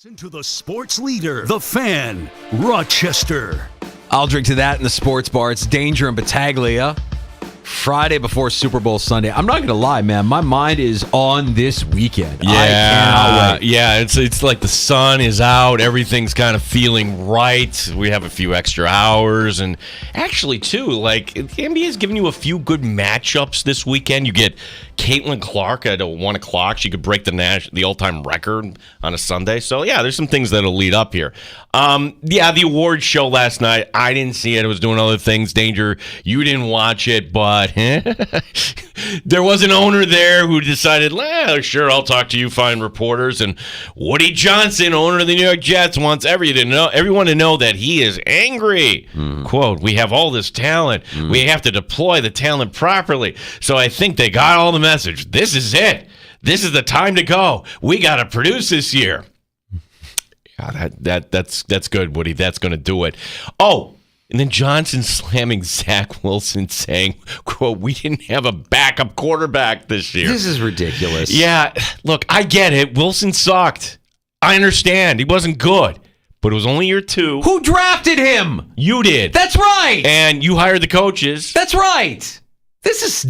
Into the sports leader, the Fan, Rochester. I'll drink to that in the sports bar. It's Danger and Battaglia. Friday before Super Bowl Sunday. I'm not going to lie, man. My mind is on this weekend. Yeah, I cannot wait. yeah. It's like the sun is out. Everything's kind of feeling right. We have a few extra hours, and actually, too, like the NBA is giving you a few good matchups this weekend. You get Caitlin Clark at 1 o'clock. She could break the all-time record on a Sunday. So yeah, there's some things that'll lead up here. The awards show last night. I didn't see it. I was doing other things. Danger, you didn't watch it, but there was an owner there who decided, sure, I'll talk to you fine reporters. And Woody Johnson, owner of the New York Jets, wants everyone to know that he is angry. Quote, we have all this talent. We have to deploy the talent properly. So I think they got all the message. This is it. This is the time to go. We got to produce this year. Yeah, that's good, Woody. That's going to do it. Oh, and then Johnson slamming Zach Wilson, saying, quote, we didn't have a backup quarterback this year. This is ridiculous. Yeah, look, I get it. Wilson sucked. I understand. He wasn't good. But it was only year 2. Who drafted him? You did. That's right. And you hired the coaches. That's right. This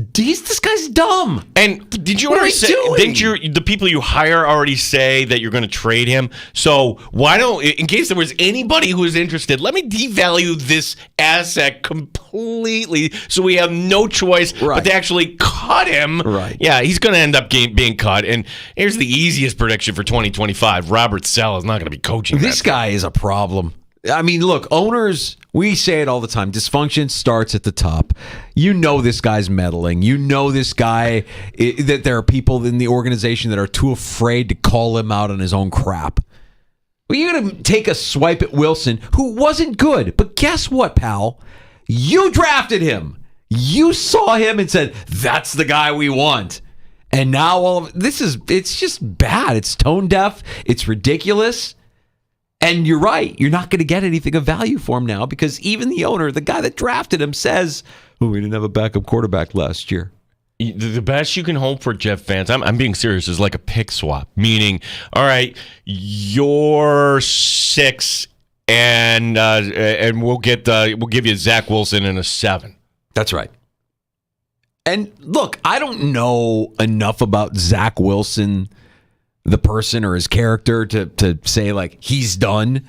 guy's dumb. And did you What already are say? doing? Didn't the people you hire already say that you're going to trade him? So why don't, in case there was anybody who was interested, let me devalue this asset completely, so we have no choice but to actually cut him. Right. Yeah, he's going to end up being cut. And here's the easiest prediction for 2025: Robert Saleh is not going to be coaching. This guy is a problem. I mean, look, owners, we say it all the time. Dysfunction starts at the top. You know this guy's meddling. You know this guy, that there are people in the organization that are too afraid to call him out on his own crap. Well, you're going to take a swipe at Wilson, who wasn't good. But guess what, pal? You drafted him. You saw him and said, that's the guy we want. And now it's just bad. It's tone deaf. It's ridiculous. And you're right. You're not going to get anything of value for him now, because even the owner, the guy that drafted him, says, we didn't have a backup quarterback last year. The best you can hope for Jeff fans, I'm being serious, is like a pick swap. Meaning, all right, you're 6, and we'll give you Zach Wilson in a 7. That's right. And look, I don't know enough about Zach Wilson, the person, or his character to say like he's done.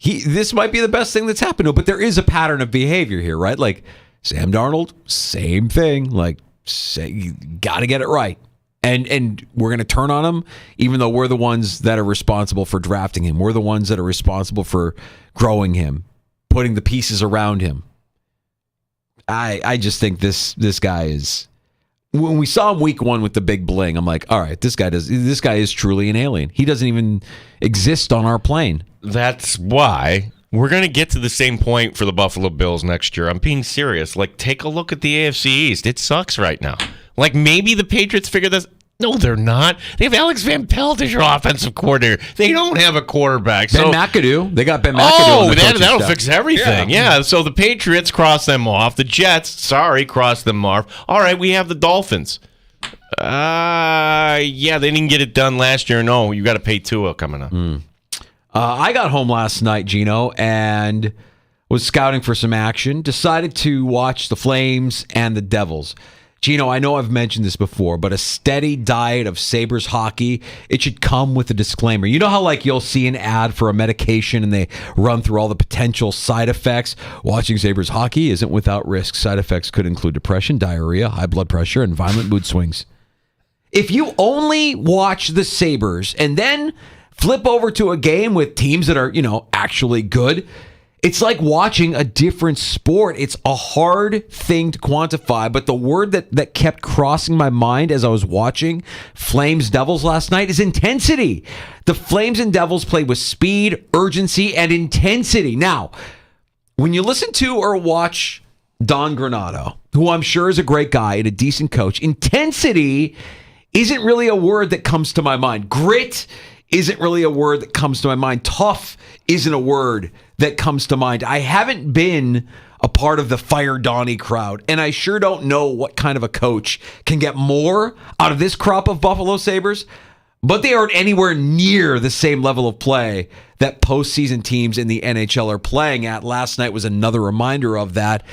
This might be the best thing that's happened to him, but there is a pattern of behavior here, right? Like Sam Darnold, same thing. Like, you got to get it right, and we're going to turn on him, even though we're the ones that are responsible for drafting him. We're the ones that are responsible for growing him, putting the pieces around him. I just think this guy is. When we saw him week 1 with the big bling, I'm like, all right, this guy is truly an alien. He doesn't even exist on our plane. That's why we're going to get to the same point for the Buffalo Bills next year. I'm being serious. Like, take a look at the AFC East. It sucks right now. Like, maybe the Patriots figure this. No, they're not. They have Alex Van Pelt as your offensive coordinator. They don't have a quarterback. Ben McAdoo. They got Ben McAdoo. Oh, that'll fix everything. Yeah. So the Patriots cross them off. The Jets, cross them off. All right, we have the Dolphins. They didn't get it done last year. No, you got to pay Tua coming up. I got home last night, Gino, and was scouting for some action. Decided to watch the Flames and the Devils. Gino, I know I've mentioned this before, but a steady diet of Sabres hockey, it should come with a disclaimer. You know how like you'll see an ad for a medication and they run through all the potential side effects? Watching Sabres hockey isn't without risk. Side effects could include depression, diarrhea, high blood pressure, and violent mood swings. If you only watch the Sabres and then flip over to a game with teams that are, actually good, it's like watching a different sport. It's a hard thing to quantify, but the word that kept crossing my mind as I was watching Flames Devils last night is intensity. The Flames and Devils played with speed, urgency, and intensity. Now, when you listen to or watch Don Granato, who I'm sure is a great guy and a decent coach, intensity isn't really a word that comes to my mind. Grit isn't really a word that comes to my mind. Tough isn't a word that comes to mind. I haven't been a part of the Fire Donnie crowd, and I sure don't know what kind of a coach can get more out of this crop of Buffalo Sabres. but they aren't anywhere near the same level of play that postseason teams in the NHL are playing at. Last night was another reminder of that.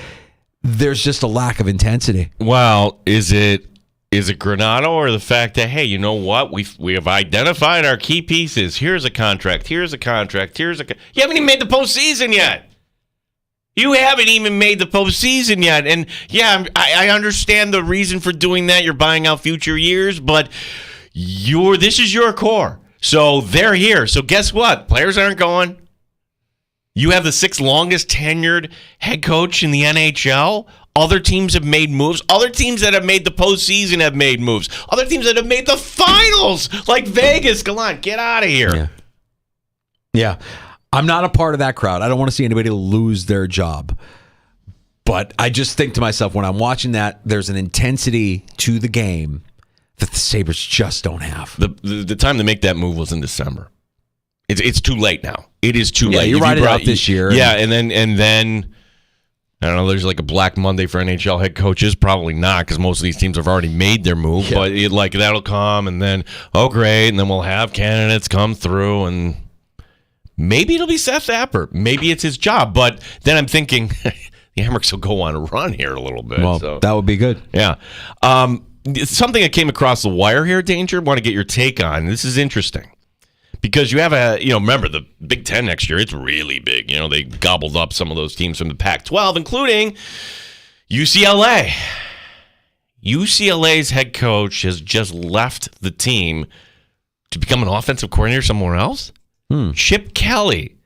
There's just a lack of intensity. Well, is it Granato or the fact that, hey, you know what? We have identified our key pieces. Here's a contract. Here's a contract. You haven't even made the postseason yet. You haven't even made the postseason yet. And, yeah, I understand the reason for doing that. You're buying out future years, but this is your core. So they're here. So guess what? Players aren't going. You have the 6th longest tenured head coach in the NHL. Other teams have made moves. Other teams that have made the postseason have made moves. Other teams that have made the finals, like Vegas. Come on, get out of here. Yeah. I'm not a part of that crowd. I don't want to see anybody lose their job. But I just think to myself, when I'm watching that, there's an intensity to the game that the Sabres just don't have. The time to make that move was in December. It's too late now. It is too late. You ride it out this year. Yeah, and then I don't know. There's like a Black Monday for NHL head coaches. Probably not, because most of these teams have already made their move. Yeah. But that'll come, and then great, and then we'll have candidates come through, and maybe it'll be Seth Apper. Maybe it's his job. But then I'm thinking the Amerks will go on a run here a little bit. Well, so. That would be good. Yeah. Something that came across the wire here, Danger. Want to get your take on. This is interesting. Because you have remember the Big Ten next year, it's really big. They gobbled up some of those teams from the Pac-12, including UCLA. UCLA's head coach has just left the team to become an offensive coordinator somewhere else. Chip Kelly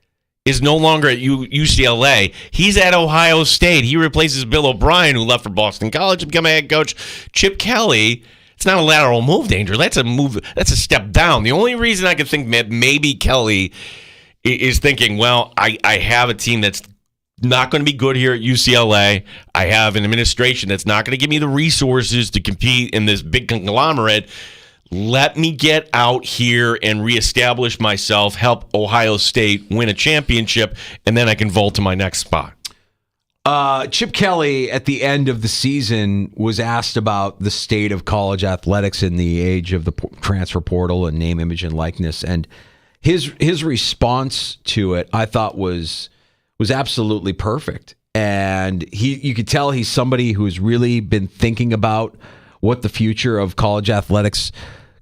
is no longer at UCLA. He's at Ohio State. He replaces Bill O'Brien, who left for Boston College to become a head coach. Chip Kelly... It's not a lateral move, Danger. That's a move. That's a step down. The only reason I could think maybe Kelly is thinking, well, I have a team that's not going to be good here at UCLA. I have an administration that's not going to give me the resources to compete in this big conglomerate. Let me get out here and reestablish myself, help Ohio State win a championship, and then I can vault to my next spot. Chip Kelly, at the end of the season, was asked about the state of college athletics in the age of the transfer portal and name, image, and likeness. And his response to it, I thought, was absolutely perfect. And you could tell he's somebody who's really been thinking about what the future of college athletics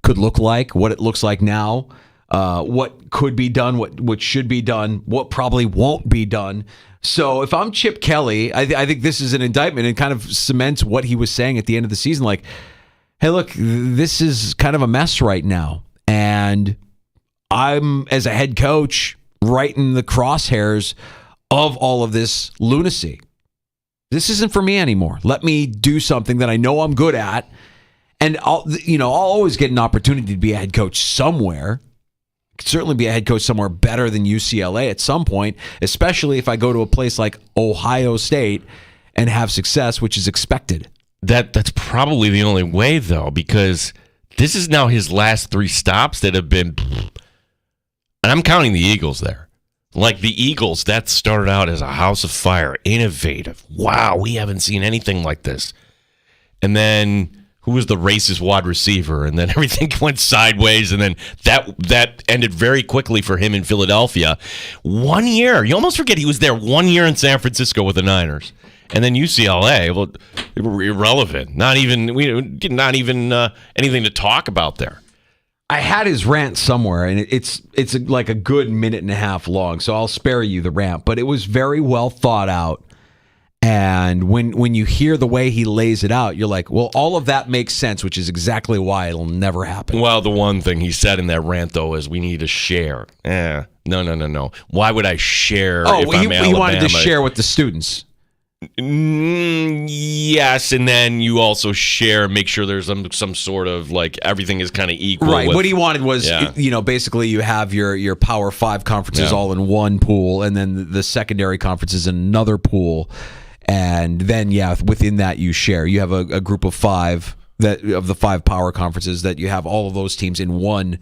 could look like, what it looks like now, what could be done, what should be done, what probably won't be done. So if I'm Chip Kelly, I think this is an indictment and kind of cements what he was saying at the end of the season. Like, hey, look, this is kind of a mess right now. And I'm, as a head coach, right in the crosshairs of all of this lunacy. This isn't for me anymore. Let me do something that I know I'm good at. And I'll always get an opportunity to be a head coach somewhere. Could certainly be a head coach somewhere better than UCLA at some point, especially if I go to a place like Ohio State and have success, which is expected. That's probably the only way, though, because this is now his last 3 stops that have been, and I'm counting the Eagles there. Like the Eagles, that started out as a house of fire, innovative. Wow, we haven't seen anything like this. And then who was the racist wide receiver? And then everything went sideways, and then that ended very quickly for him in Philadelphia. 1 year. You almost forget he was there 1 year in San Francisco with the Niners. And then UCLA, well, irrelevant. Not even anything to talk about there. I had his rant somewhere, and it's like a good minute and a half long, so I'll spare you the rant. But it was very well thought out. And when you hear the way he lays it out, you're like, well, all of that makes sense, which is exactly why it'll never happen. Well, the one thing he said in that rant, though, is we need to share. No. Why would I share if I'm Alabama? He wanted to share with the students. Yes, and then you also make sure there's some sort of, like, everything is kind of equal. Right. What he wanted was, basically you have your Power 5 conferences all in one pool, and then the secondary conferences in another pool. And then, within that you share. You have a group of 5 of the 5 power conferences that you have all of those teams in one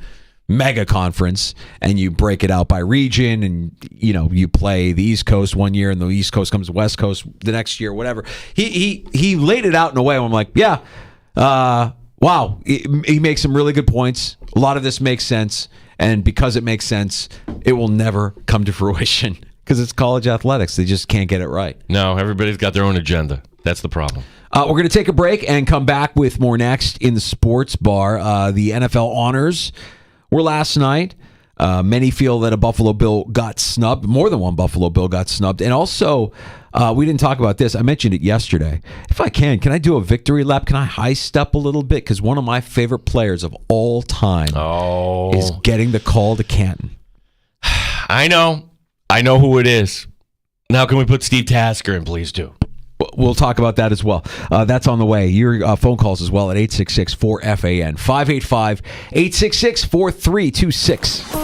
mega conference, and you break it out by region, and you play the East Coast one year, and the East Coast comes to West Coast the next year, whatever. He laid it out in a way where I'm like, wow, he makes some really good points. A lot of this makes sense, and because it makes sense, it will never come to fruition because it's college athletics. They just can't get it right. No, everybody's got their own agenda. That's the problem. We're going to take a break and come back with more next in the sports bar. The NFL honors were last night. Many feel that a Buffalo Bill got snubbed. More than one Buffalo Bill got snubbed. And also, we didn't talk about this. I mentioned it yesterday. If I can I do a victory lap? Can I high step a little bit? Because one of my favorite players of all time is getting the call to Canton. I know who it is. Now, can we put Steve Tasker in? Please do. We'll talk about that as well. That's on the way. Your phone calls as well at 866-4FAN, 585-866-4326.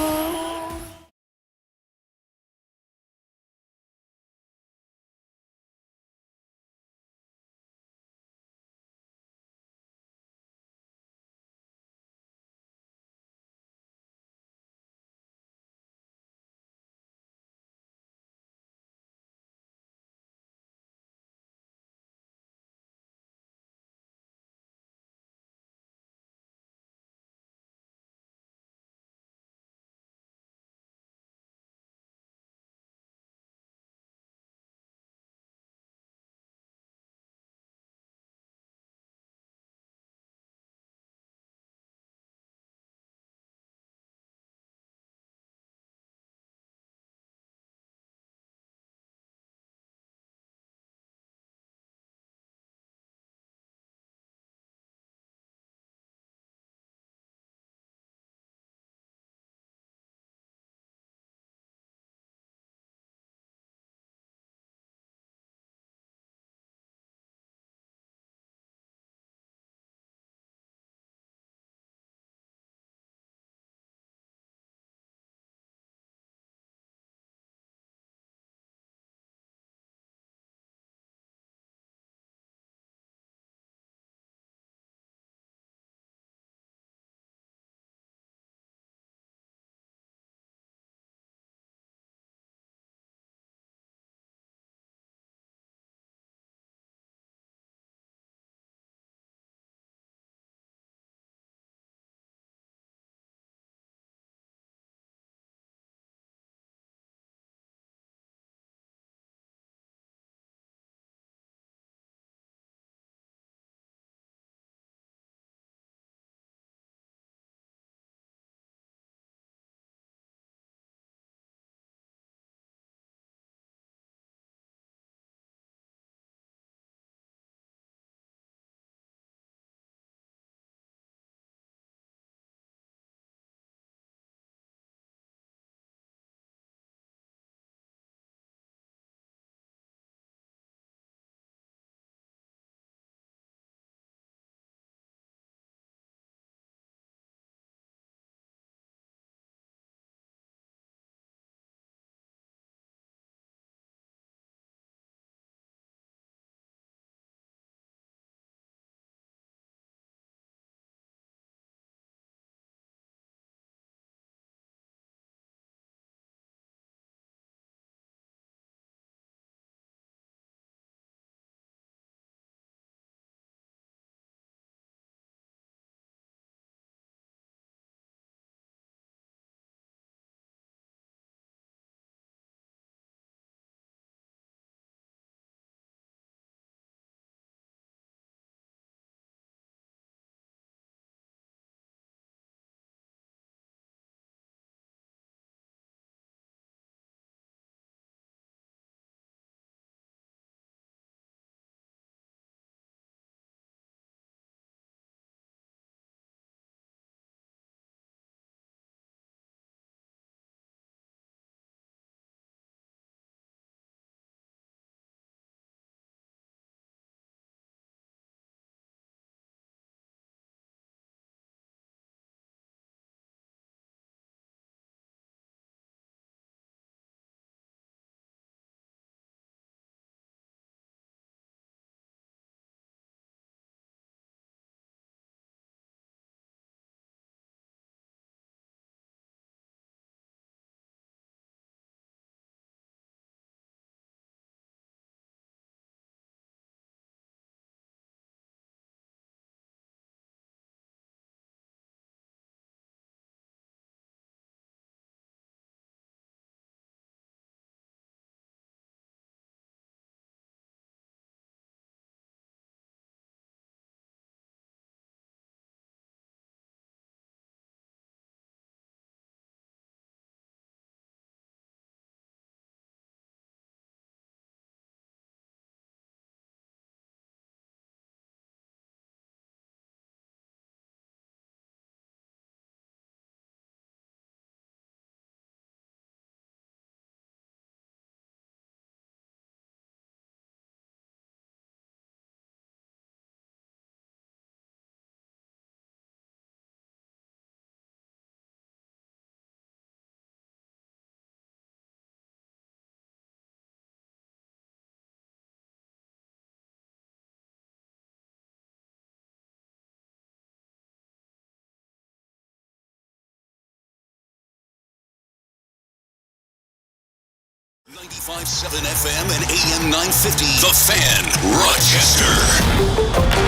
95.7 FM and AM 950. The Fan, Rochester.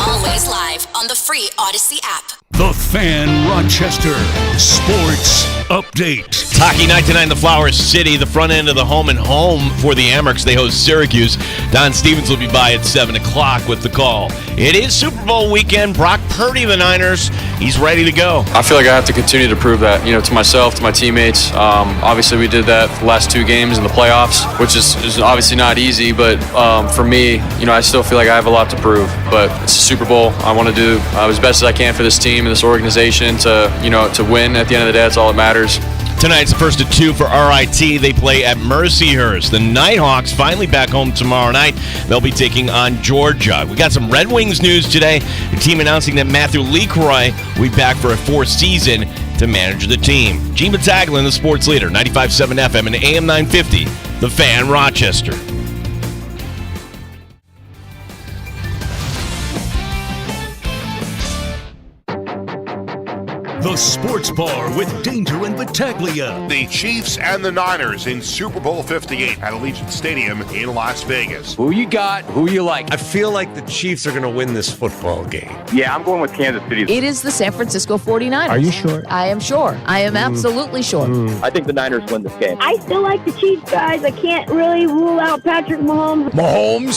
Always live on the free Odyssey app. The Fan, Rochester. Sports update. Hockey night tonight in the Flower City, the front end of the home and home for the Amerks. They host Syracuse. Don Stevens will be by at 7 o'clock with the call. It is Super Bowl weekend. Brock Purdy of the Niners, he's ready to go. I feel like I have to continue to prove that, to myself, to my teammates. Obviously, we did that for the last 2 games in the playoffs, which is obviously not easy. But for me, I still feel like I have a lot to prove. But it's a Super Bowl. I want to do as best as I can for this team and this organization to win. At the end of the day, that's all that matters. Tonight's the first of 2 for RIT. They play at Mercyhurst. The Nighthawks finally back home tomorrow night. They'll be taking on Georgia. We got some Red Wings news today. The team announcing that Matthew LeCroy will be back for a 4th season to manage the team. Gene Battaglin, the sports leader, 95.7 FM and AM 950, The Fan, Rochester. The Sports Bar with Danger and Battaglia. The Chiefs and the Niners in Super Bowl 58 at Allegiant Stadium in Las Vegas. Who you got? Who you like? I feel like the Chiefs are going to win this football game. Yeah, I'm going with Kansas City. It is the San Francisco 49ers. Are you sure? I am sure. I am absolutely sure. I think the Niners win this game. I still like the Chiefs, guys. I can't really rule out Patrick Mahomes.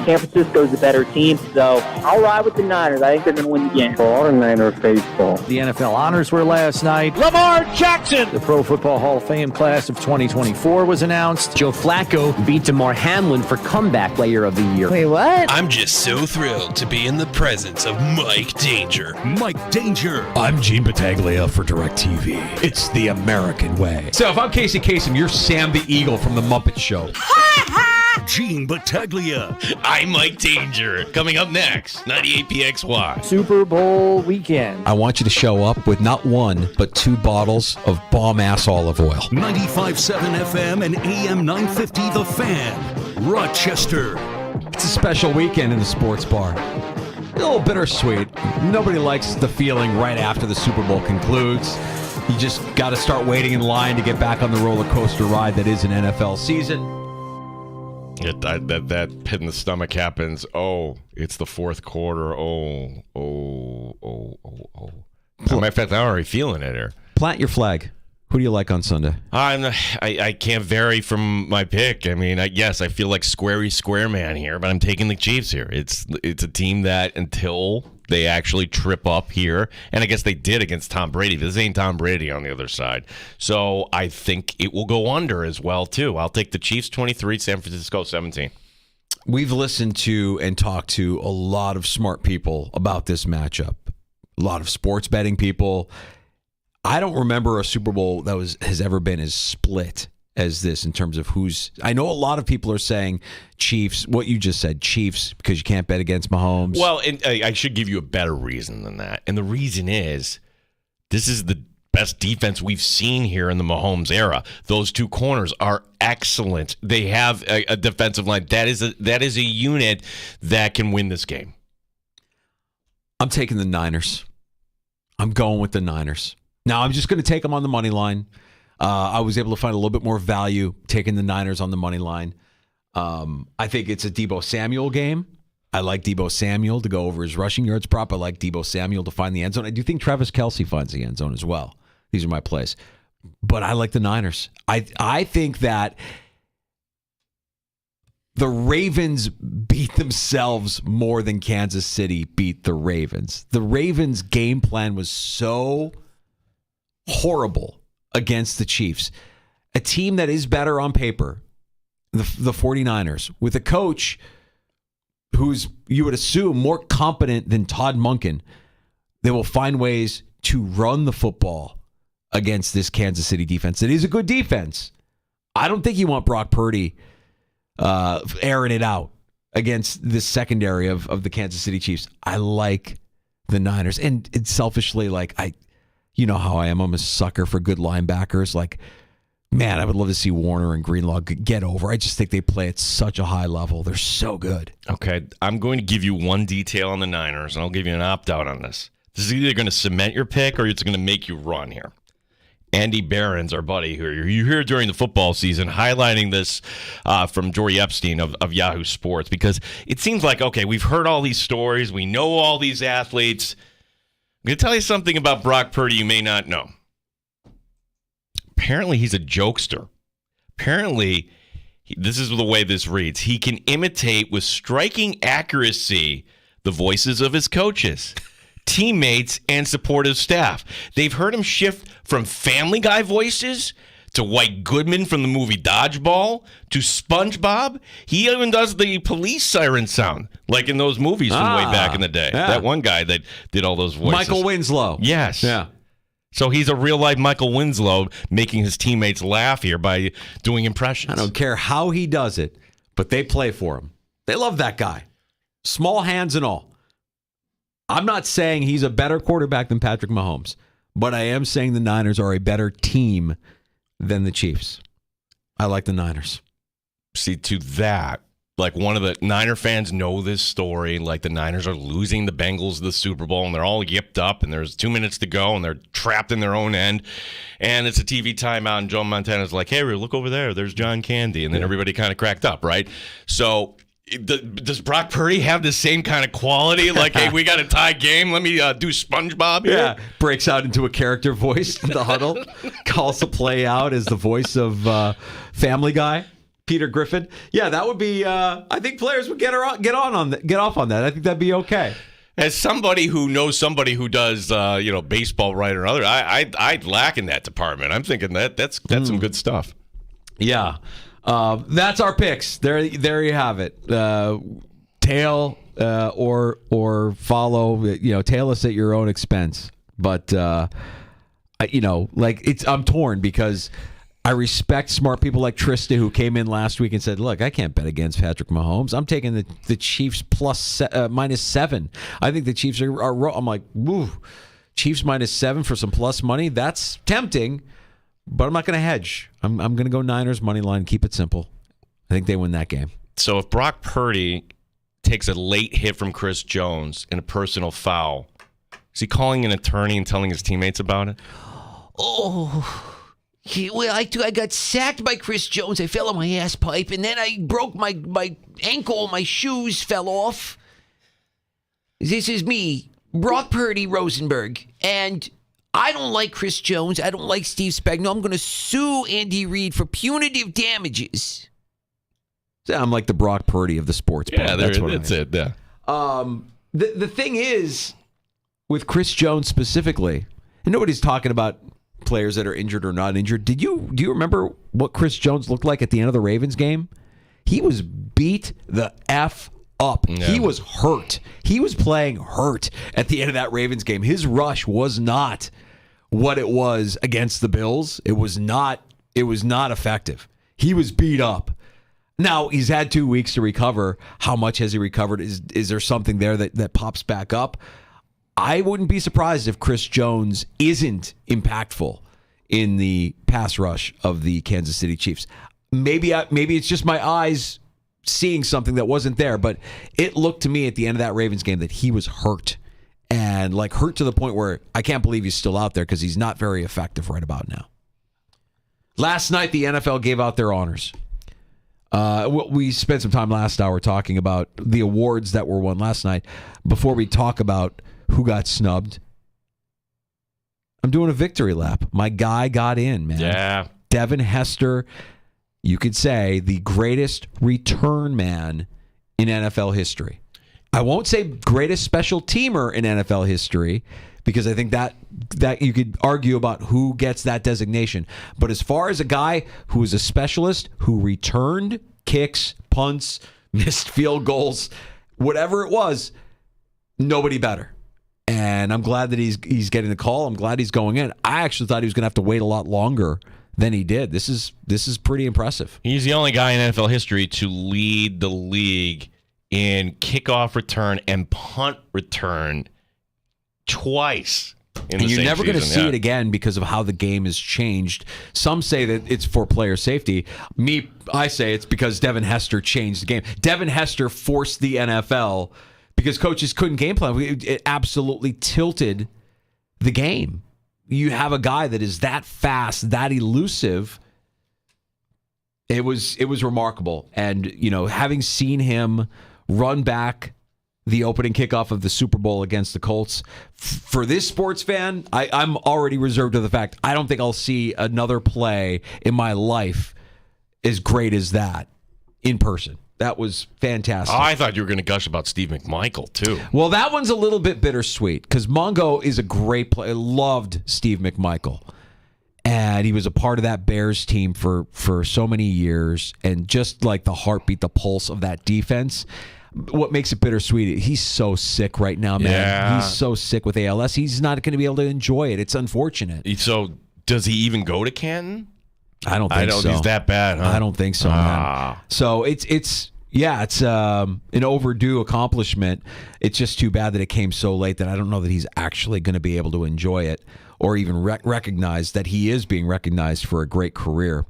San Francisco's the better team, so I'll ride with the Niners. I think they're going to win the game. For all the Niner faithful. The NFL honors were last night. Lamar Jackson. The Pro Football Hall of Fame class of 2024 was announced. Joe Flacco beat DeMar Hamlin for Comeback Player of the Year. Wait, what? I'm just so thrilled to be in the presence of Mike Danger. Mike Danger. I'm Gene Battaglia for DirecTV. It's the American way. So if I'm Casey Kasem, you're Sam the Eagle from The Muppet Show. Gene Battaglia. I'm Mike Danger. Coming up next, 98PXY. Super Bowl weekend. I want you to show up with not 1, but 2 bottles of bomb-ass olive oil. 95.7 FM and AM 950, The Fan, Rochester. It's a special weekend in the sports bar. A little bittersweet. Nobody likes the feeling right after the Super Bowl concludes. You just got to start waiting in line to get back on the roller coaster ride that is an NFL season. That pit in the stomach happens. Oh, it's the 4th quarter. Oh. Matter of fact, I'm already feeling it here. Plant your flag. Who do you like on Sunday? I can't vary from my pick. I mean, yes, I feel like square man here, but I'm taking the Chiefs here. It's a team that until they actually trip up here, and I guess they did against Tom Brady. This ain't Tom Brady on the other side. So I think it will go under as well, too. I'll take the Chiefs 23, San Francisco 17. We've listened to and talked to a lot of smart people about this matchup. A lot of sports betting people. I don't remember a Super Bowl that has ever been as split as this in terms of who's. I know a lot of people are saying Chiefs. What you just said, Chiefs, because you can't bet against Mahomes. Well, and I should give you a better reason than that, and the reason is this is the best defense we've seen here in the Mahomes era. Those 2 corners are excellent. They have a defensive line that is a unit that can win this game. I'm taking the Niners. I'm going with the Niners. Now, I'm just going to take them on the money line. I was able to find a little bit more value taking the Niners on the money line. I think it's a Deebo Samuel game. I like Deebo Samuel to go over his rushing yards prop. I like Deebo Samuel to find the end zone. I do think Travis Kelce finds the end zone as well. These are my plays. But I like the Niners. I think that the Ravens beat themselves more than Kansas City beat the Ravens. The Ravens' game plan was so horrible against the Chiefs. A team that is better on paper, the 49ers, with a coach who's, you would assume, more competent than Todd Monken. They will find ways to run the football against this Kansas City defense. It is a good defense. I don't think you want Brock Purdy airing it out against this secondary of the Kansas City Chiefs. I like the Niners. And it's selfishly, you know how I am. I'm a sucker for good linebackers. Man, I would love to see Warner and Greenlaw get over. I just think they play at such a high level. They're so good. Okay, I'm going to give you one detail on the Niners, and I'll give you an opt-out on this. This is either going to cement your pick or it's going to make you run here. Andy Behrens, our buddy, who you hear during the football season, highlighting this from Jory Epstein of Yahoo Sports, because it seems like, okay, we've heard all these stories. We know all these athletes. I'm going to tell you something about Brock Purdy you may not know. Apparently, he's a jokester. Apparently, this is the way this reads. He can imitate with striking accuracy the voices of his coaches, teammates, and supportive staff. They've heard him shift from Family Guy voices to White Goodman from the movie Dodgeball to SpongeBob. He even does the police siren sound, like in those movies from way back in the day. Yeah. That one guy that did all those voices. Michael Winslow. Yes. Yeah. So he's a real-life Michael Winslow making his teammates laugh here by doing impressions. I don't care how he does it, but they play for him. They love that guy. Small hands and all. I'm not saying he's a better quarterback than Patrick Mahomes, but I am saying the Niners are a better team than the Chiefs. I like the Niners. See, to that, like one of the Niner fans know this story, like the Niners are losing the Bengals the Super Bowl and they're all yipped up and there's 2 minutes to go and they're trapped in their own end and it's a TV timeout and Joe Montana's like, hey, look over there, there's John Candy, and then everybody kind of cracked up, right? So does Brock Purdy have the same kind of quality? Like, hey, we got a tie game, let me do SpongeBob here? Yeah, breaks out into a character voice in the huddle, calls the play out as the voice of Family Guy. Peter Griffin. Yeah, that would be. I think players would get off on that. I think that'd be okay. As somebody who knows somebody who does, baseball right or other, I'd lack in that department. I'm thinking that's some good stuff. Yeah, that's our picks. There you have it. Tail or follow. Tail us at your own expense. But I'm torn because I respect smart people like Trista who came in last week and said, look, I can't bet against Patrick Mahomes. I'm taking the Chiefs -7. I think the Chiefs are I'm like, woo, Chiefs -7 for some plus money. That's tempting, but I'm not going to hedge. I'm going to go Niners money line, keep it simple. I think they win that game. So if Brock Purdy takes a late hit from Chris Jones in a personal foul, is he calling an attorney and telling his teammates about it? Oh, I got sacked by Chris Jones. I fell on my ass pipe, and then I broke my ankle. My shoes fell off. This is me, Brock Purdy Rosenberg, and I don't like Chris Jones. I don't like Steve Spagnuolo. I'm going to sue Andy Reid for punitive damages. I'm like the Brock Purdy of the sports. Yeah, that's it. Yeah. The thing is, with Chris Jones specifically, and nobody's talking about players that are injured or not injured. Do you remember what Chris Jones looked like at the end of the Ravens game? He was beat the F up. Yeah. He was hurt. He was playing hurt at the end of that Ravens game. His rush was not what it was against the Bills. It was not effective. He was beat up. Now, he's had 2 weeks to recover. How much has he recovered? Is there something there that pops back up? I wouldn't be surprised if Chris Jones isn't impactful in the pass rush of the Kansas City Chiefs. Maybe it's just my eyes seeing something that wasn't there, but it looked to me at the end of that Ravens game that he was hurt, and like hurt to the point where I can't believe he's still out there because he's not very effective right about now. Last night, the NFL gave out their honors. We spent some time last hour talking about the awards that were won last night. Before we talk about who got snubbed, I'm doing a victory lap. My guy got in, man. Yeah. Devin Hester, you could say the greatest return man in NFL history. I won't say greatest special teamer in NFL history because I think that you could argue about who gets that designation. But as far as a guy who is a specialist, who returned kicks, punts, missed field goals, whatever it was, nobody better. And I'm glad that he's getting the call. I'm glad he's going in. I actually thought he was going to have to wait a lot longer than he did. This is pretty impressive. He's the only guy in NFL history to lead the league in kickoff return and punt return twice. And you're never going to see it again because of how the game has changed. Some say that it's for player safety. I say it's because Devin Hester changed the game. Devin Hester forced the NFL because coaches couldn't game plan. It absolutely tilted the game. you have a guy that is that fast, that elusive. It was remarkable. And, having seen him run back the opening kickoff of the Super Bowl against the Colts, for this sports fan, I'm already reserved to the fact I don't think I'll see another play in my life as great as that in person. That was fantastic. Oh, I thought you were going to gush about Steve McMichael, too. Well, that one's a little bit bittersweet because Mongo is a great player. I loved Steve McMichael. And he was a part of that Bears team for so many years. And just like the heartbeat, the pulse of that defense, what makes it bittersweet, he's so sick right now, man. Yeah. He's so sick with ALS. He's not going to be able to enjoy it. It's unfortunate. So does he even go to Canton? I don't think so. He's that bad, huh? I don't think so, man. So it's an overdue accomplishment. It's just too bad that it came so late that I don't know that he's actually going to be able to enjoy it or even recognize that he is being recognized for a great career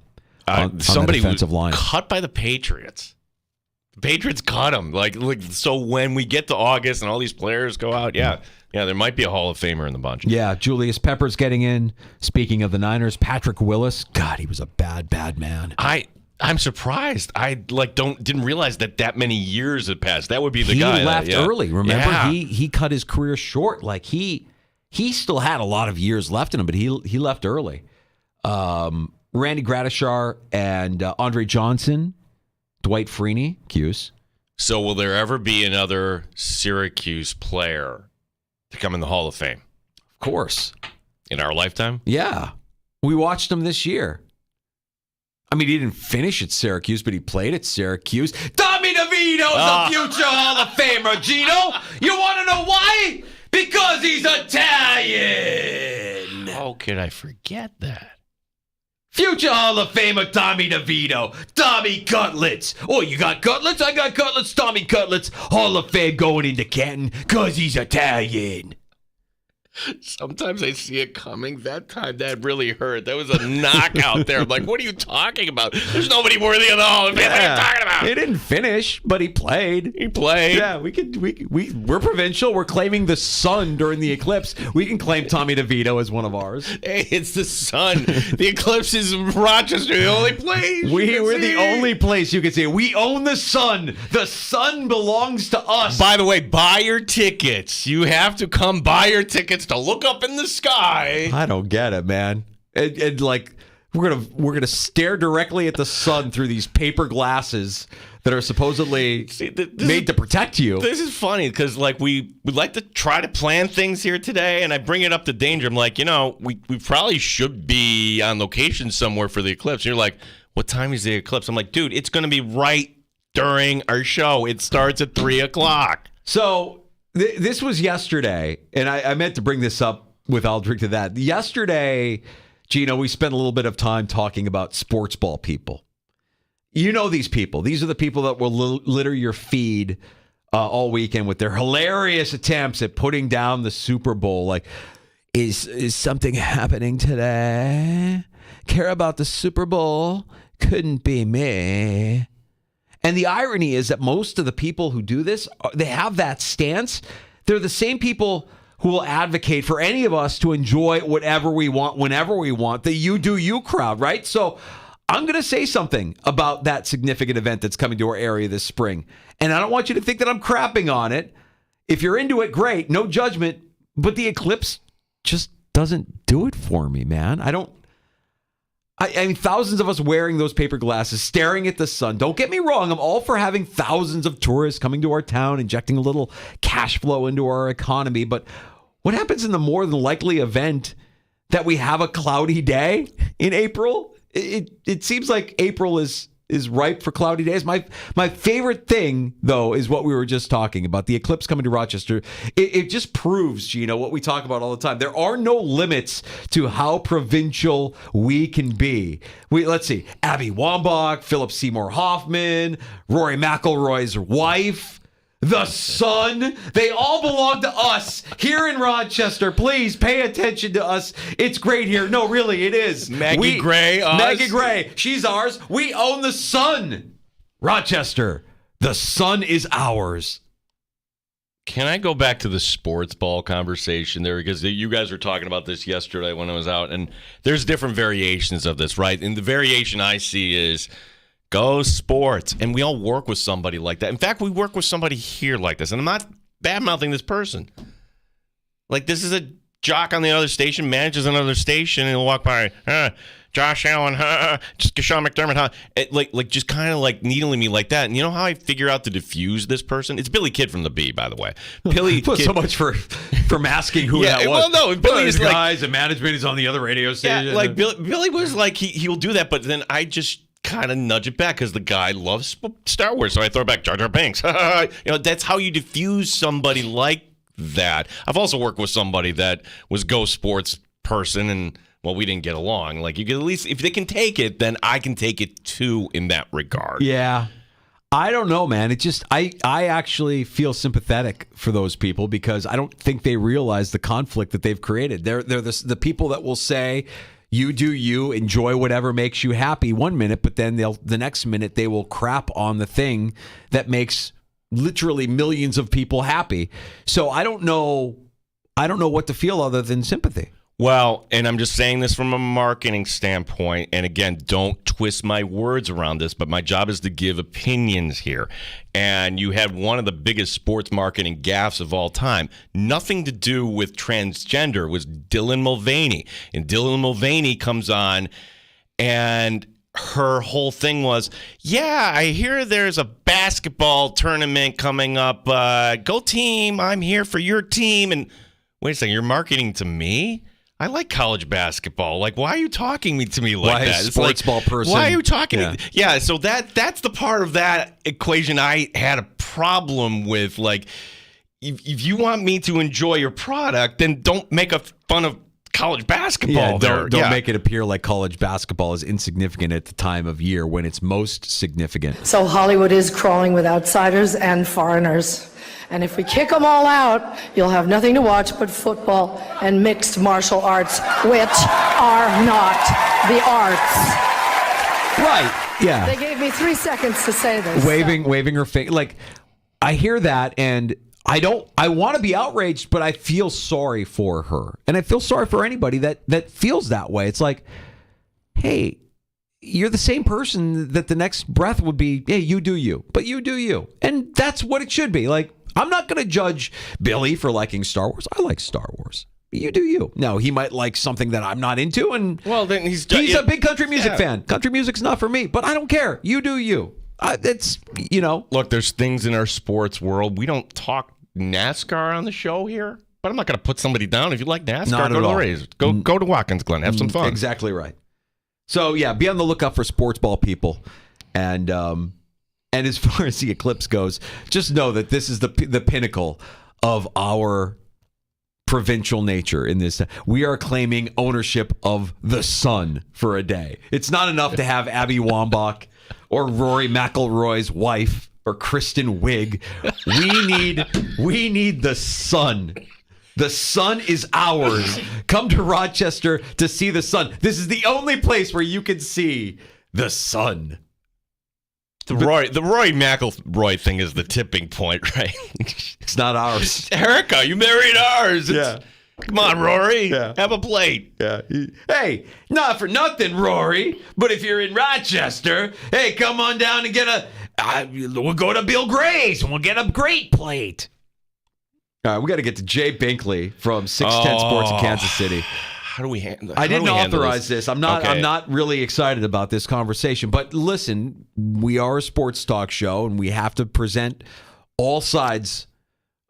on the defensive line. Cut by the Patriots. The Patriots cut him. Like, so when we get to August and all these players go out, yeah, there might be a Hall of Famer in the bunch. Yeah, Julius Peppers getting in. Speaking of the Niners, Patrick Willis. God, he was a bad man. I'm surprised. I didn't realize that many years had passed. That would be the guy. He left early. Remember, Yeah. he cut his career short. Like he still had a lot of years left in him, but he left early. Randy Gradishar and Andre Johnson, Dwight Freeney, Cuse. So will there ever be another Syracuse player to come in the Hall of Fame? Of course. In our lifetime? Yeah. We watched him this year. I mean, he didn't finish at Syracuse, but he played at Syracuse. Tommy DeVito's a future Hall of Famer, Gino. You want to know why? Because he's Italian. How could I forget that? Future Hall of Famer Tommy DeVito. Tommy Cutlets. Oh, you got Cutlets? I got Cutlets. Tommy Cutlets. Hall of Fame going into Canton because he's Italian. Sometimes I see it coming. That time, that really hurt. That was a knockout there. I'm like, what are you talking about? There's nobody worthy of the Hall of Fame. What are you talking about? He didn't finish, but he played. Yeah, we're provincial. We're claiming the sun during the eclipse. We can claim Tommy DeVito as one of ours. Hey, it's the sun. The eclipse is Rochester, the only place. We're the only place you can see. We own the sun. The sun belongs to us. By the way, buy your tickets. You have to come buy your tickets to look up in the sky. I don't get it, man. And like we're gonna stare directly at the sun through these paper glasses that are supposedly made to protect you. This is funny because we like to try to plan things here today, and I bring it up to Danger. I'm like, we probably should be on location somewhere for the eclipse. And you're like, what time is the eclipse? I'm like, dude, it's going to be right during our show. It starts at 3:00. So this was yesterday, and I meant to bring this up with I'll drink to that. Yesterday, Gino, we spent a little bit of time talking about sports ball people. You know these people. These are the people that will litter your feed all weekend with their hilarious attempts at putting down the Super Bowl. Like, is something happening today? Care about the Super Bowl? Couldn't be me. And the irony is that most of the people who do this, they have that stance. They're the same people who will advocate for any of us to enjoy whatever we want, whenever we want, the you do you crowd, right? So I'm going to say something about that significant event that's coming to our area this spring. And I don't want you to think that I'm crapping on it. If you're into it, great, no judgment. But the eclipse just doesn't do it for me, man. I mean, thousands of us wearing those paper glasses, staring at the sun. Don't get me wrong. I'm all for having thousands of tourists coming to our town, injecting a little cash flow into our economy. But what happens in the more than likely event that we have a cloudy day in April? It seems like April is ripe for cloudy days. My favorite thing, though, is what we were just talking about, the eclipse coming to Rochester. It just proves, Gino, what we talk about all the time. There are no limits to how provincial we can be. Let's see, Abby Wambach, Philip Seymour Hoffman, Rory McIlroy's wife, the sun. They all belong to us here in Rochester. Please pay attention to us. It's great here. No, really, it is. Maggie Gray. Maggie Gray. She's ours. We own the sun. Rochester. The sun is ours. Can I go back to the sports ball conversation there? Because you guys were talking about this yesterday when I was out, and there's different variations of this, right? And the variation I see is go sports. And we all work with somebody like that. In fact, we work with somebody here like this. And I'm not bad-mouthing this person. Like, this is a jock on the other station, manages another station, and he'll walk by, Josh Allen, just Sean McDermott, like just kind of like needling me like that. And you know how I figure out to diffuse this person? It's Billy Kidd from the Bee, by the way. Billy Kidd. So much for masking who that was. Well, no, Billy is guys and management is on the other radio station. Yeah, like Billy was like he'll do that, but then I just kind of nudge it back because the guy loves Star Wars, so I throw it back, Jar Jar Binks. That's how you diffuse somebody like that. I've also worked with somebody that was go sports person, and well, we didn't get along. Like, you can at least, if they can take it, then I can take it too in that regard. Yeah. I don't know, man. It just, I actually feel sympathetic for those people because I don't think they realize the conflict that they've created. They're the people that will say, you do you, enjoy whatever makes you happy 1 minute, but then the next minute they will crap on the thing that makes literally millions of people happy. So I don't know what to feel other than sympathy. Well, and I'm just saying this from a marketing standpoint, and again, don't twist my words around this, but my job is to give opinions here. And you had one of the biggest sports marketing gaffes of all time. Nothing to do with transgender. It was Dylan Mulvaney. And Dylan Mulvaney comes on, and her whole thing was, yeah, I hear there's a basketball tournament coming up. Go team, I'm here for your team. And wait a second, you're marketing to me? I like college basketball. Like, why are you talking to me like that? It's sports ball person. Why are you talking? Yeah, so that's the part of that equation I had a problem with. Like, if you want me to enjoy your product, then don't make fun of college basketball. Yeah, don't make it appear like college basketball is insignificant at the time of year when it's most significant. So Hollywood is crawling with outsiders and foreigners. And if we kick them all out, you'll have nothing to watch but football and mixed martial arts, which are not the arts. Right, yeah. They gave me 3 seconds to say this. Waving her finger. Like, I hear that, and I want to be outraged, but I feel sorry for her. And I feel sorry for anybody that feels that way. It's like, hey, you're the same person that the next breath would be, hey, you do you. But you do you. And that's what it should be. Like, I'm not going to judge Billy for liking Star Wars. I like Star Wars. You do you. No, he might like something that I'm not into, and well, then he's a big country music fan. Country music's not for me, but I don't care. You do you. It's, Look, there's things in our sports world. We don't talk NASCAR on the show here, but I'm not going to put somebody down. If you like NASCAR, not go to the Rays. Go to Watkins Glen. Have some fun. Exactly right. So, yeah, be on the lookout for sports ball people. And as far as the eclipse goes, just know that this is the pinnacle of our provincial nature in this. We are claiming ownership of the sun for a day. It's not enough to have Abby Wambach or Rory McIlroy's wife or Kristen Wiig. We need the sun. The sun is ours. Come to Rochester to see the sun. This is the only place where you can see the sun. The Roy McIlroy thing is the tipping point, right? It's not ours. Erica, you married ours. Yeah. Come on, Rory. Yeah. Have a plate. Yeah. Hey, not for nothing, Rory, but if you're in Rochester, hey, come on down and get we'll go to Bill Gray's and we'll get a great plate. All right, we got to get to Jay Binkley from 610 Sports in Kansas City. How do we handle? I didn't authorize this. I'm not really excited about this conversation. But listen, we are a sports talk show, and we have to present all sides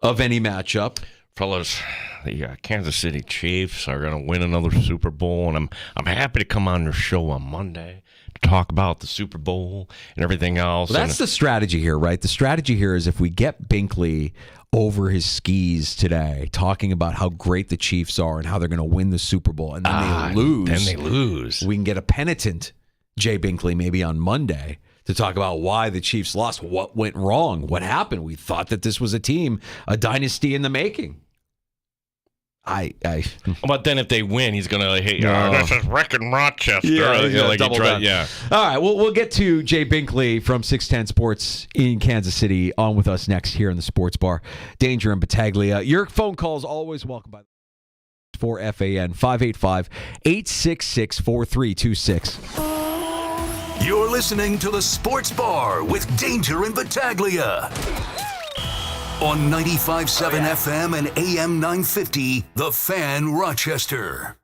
of any matchup. Fellas, the Kansas City Chiefs are going to win another Super Bowl, and I'm happy to come on your show on Monday to talk about the Super Bowl and everything else. Well, that's the strategy here, right? The strategy here is if we get Binkley over his skis today, talking about how great the Chiefs are and how they're going to win the Super Bowl, and then they lose. We can get a penitent Jay Binkley maybe on Monday to talk about why the Chiefs lost, what went wrong, what happened. We thought that this was a team, a dynasty in the making. But then if they win, he's gonna hey, this is wrecking Rochester. Double down. Yeah. All right, we'll get to Jay Binkley from 610 Sports in Kansas City on with us next here in the Sports Bar. Danger and Battaglia. Your phone calls always welcome by for FAN 585-866-4326. You're listening to the Sports Bar with Danger and Battaglia on 95.7 FM and AM 950, The Fan, Rochester.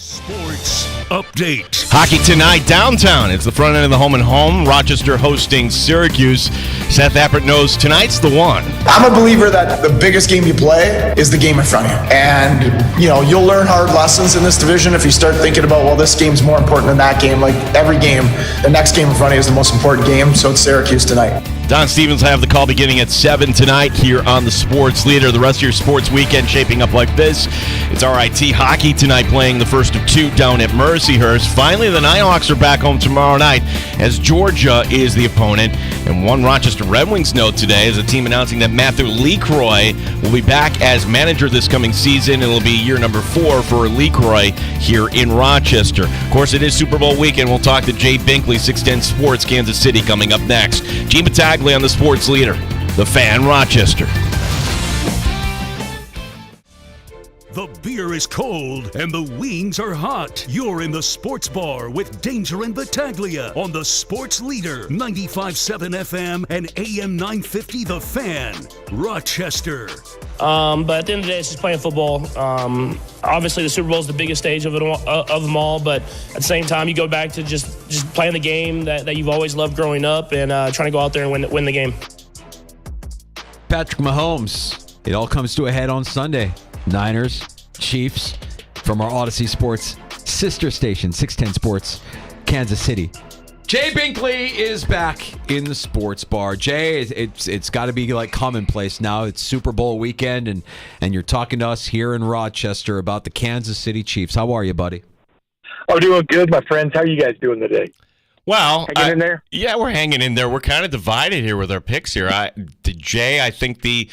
Sports update. Hockey tonight downtown. It's the front end of the home and home. Rochester hosting Syracuse. Seth Appert knows tonight's the one. I'm a believer that the biggest game you play is the game in front of you. And, you'll learn hard lessons in this division if you start thinking about, well, this game's more important than that game. Like every game, the next game in front of you is the most important game. So it's Syracuse tonight. Don Stevens will have the call beginning at 7 tonight here on the Sports Leader. The rest of your sports weekend shaping up like this. It's RIT hockey tonight playing the first of two down at Mercyhurst. Finally, the Nighthawks are back home tomorrow night as Georgia is the opponent. And one Rochester Red Wings note today is a team announcing that Matthew LeCroy will be back as manager this coming season. It'll be year number 4 for LeCroy here in Rochester. Of course, it is Super Bowl weekend. We'll talk to Jay Binkley, 610 Sports, Kansas City, coming up next. Gene Battaglia on the Sports Leader, the Fan, Rochester. The beer is cold and the wings are hot. You're in the Sports Bar with Danger and Battaglia on the Sports Leader, 95.7 FM and AM 950 The Fan, Rochester. But at the end of the day, it's just playing football. Obviously, the Super Bowl is the biggest stage of them all. But at the same time, you go back to just playing the game that you've always loved growing up and trying to go out there and win the game. Patrick Mahomes. It all comes to a head on Sunday. Niners, Chiefs, from our Odyssey Sports sister station, 610 Sports, Kansas City. Jay Binkley is back in the Sports Bar. Jay, it's got to be like commonplace now. It's Super Bowl weekend, and you're talking to us here in Rochester about the Kansas City Chiefs. How are you, buddy? Oh, doing good, my friends. How are you guys doing today? Well, hanging in there? Yeah, we're hanging in there. We're kind of divided here with our picks here. Jay, I think the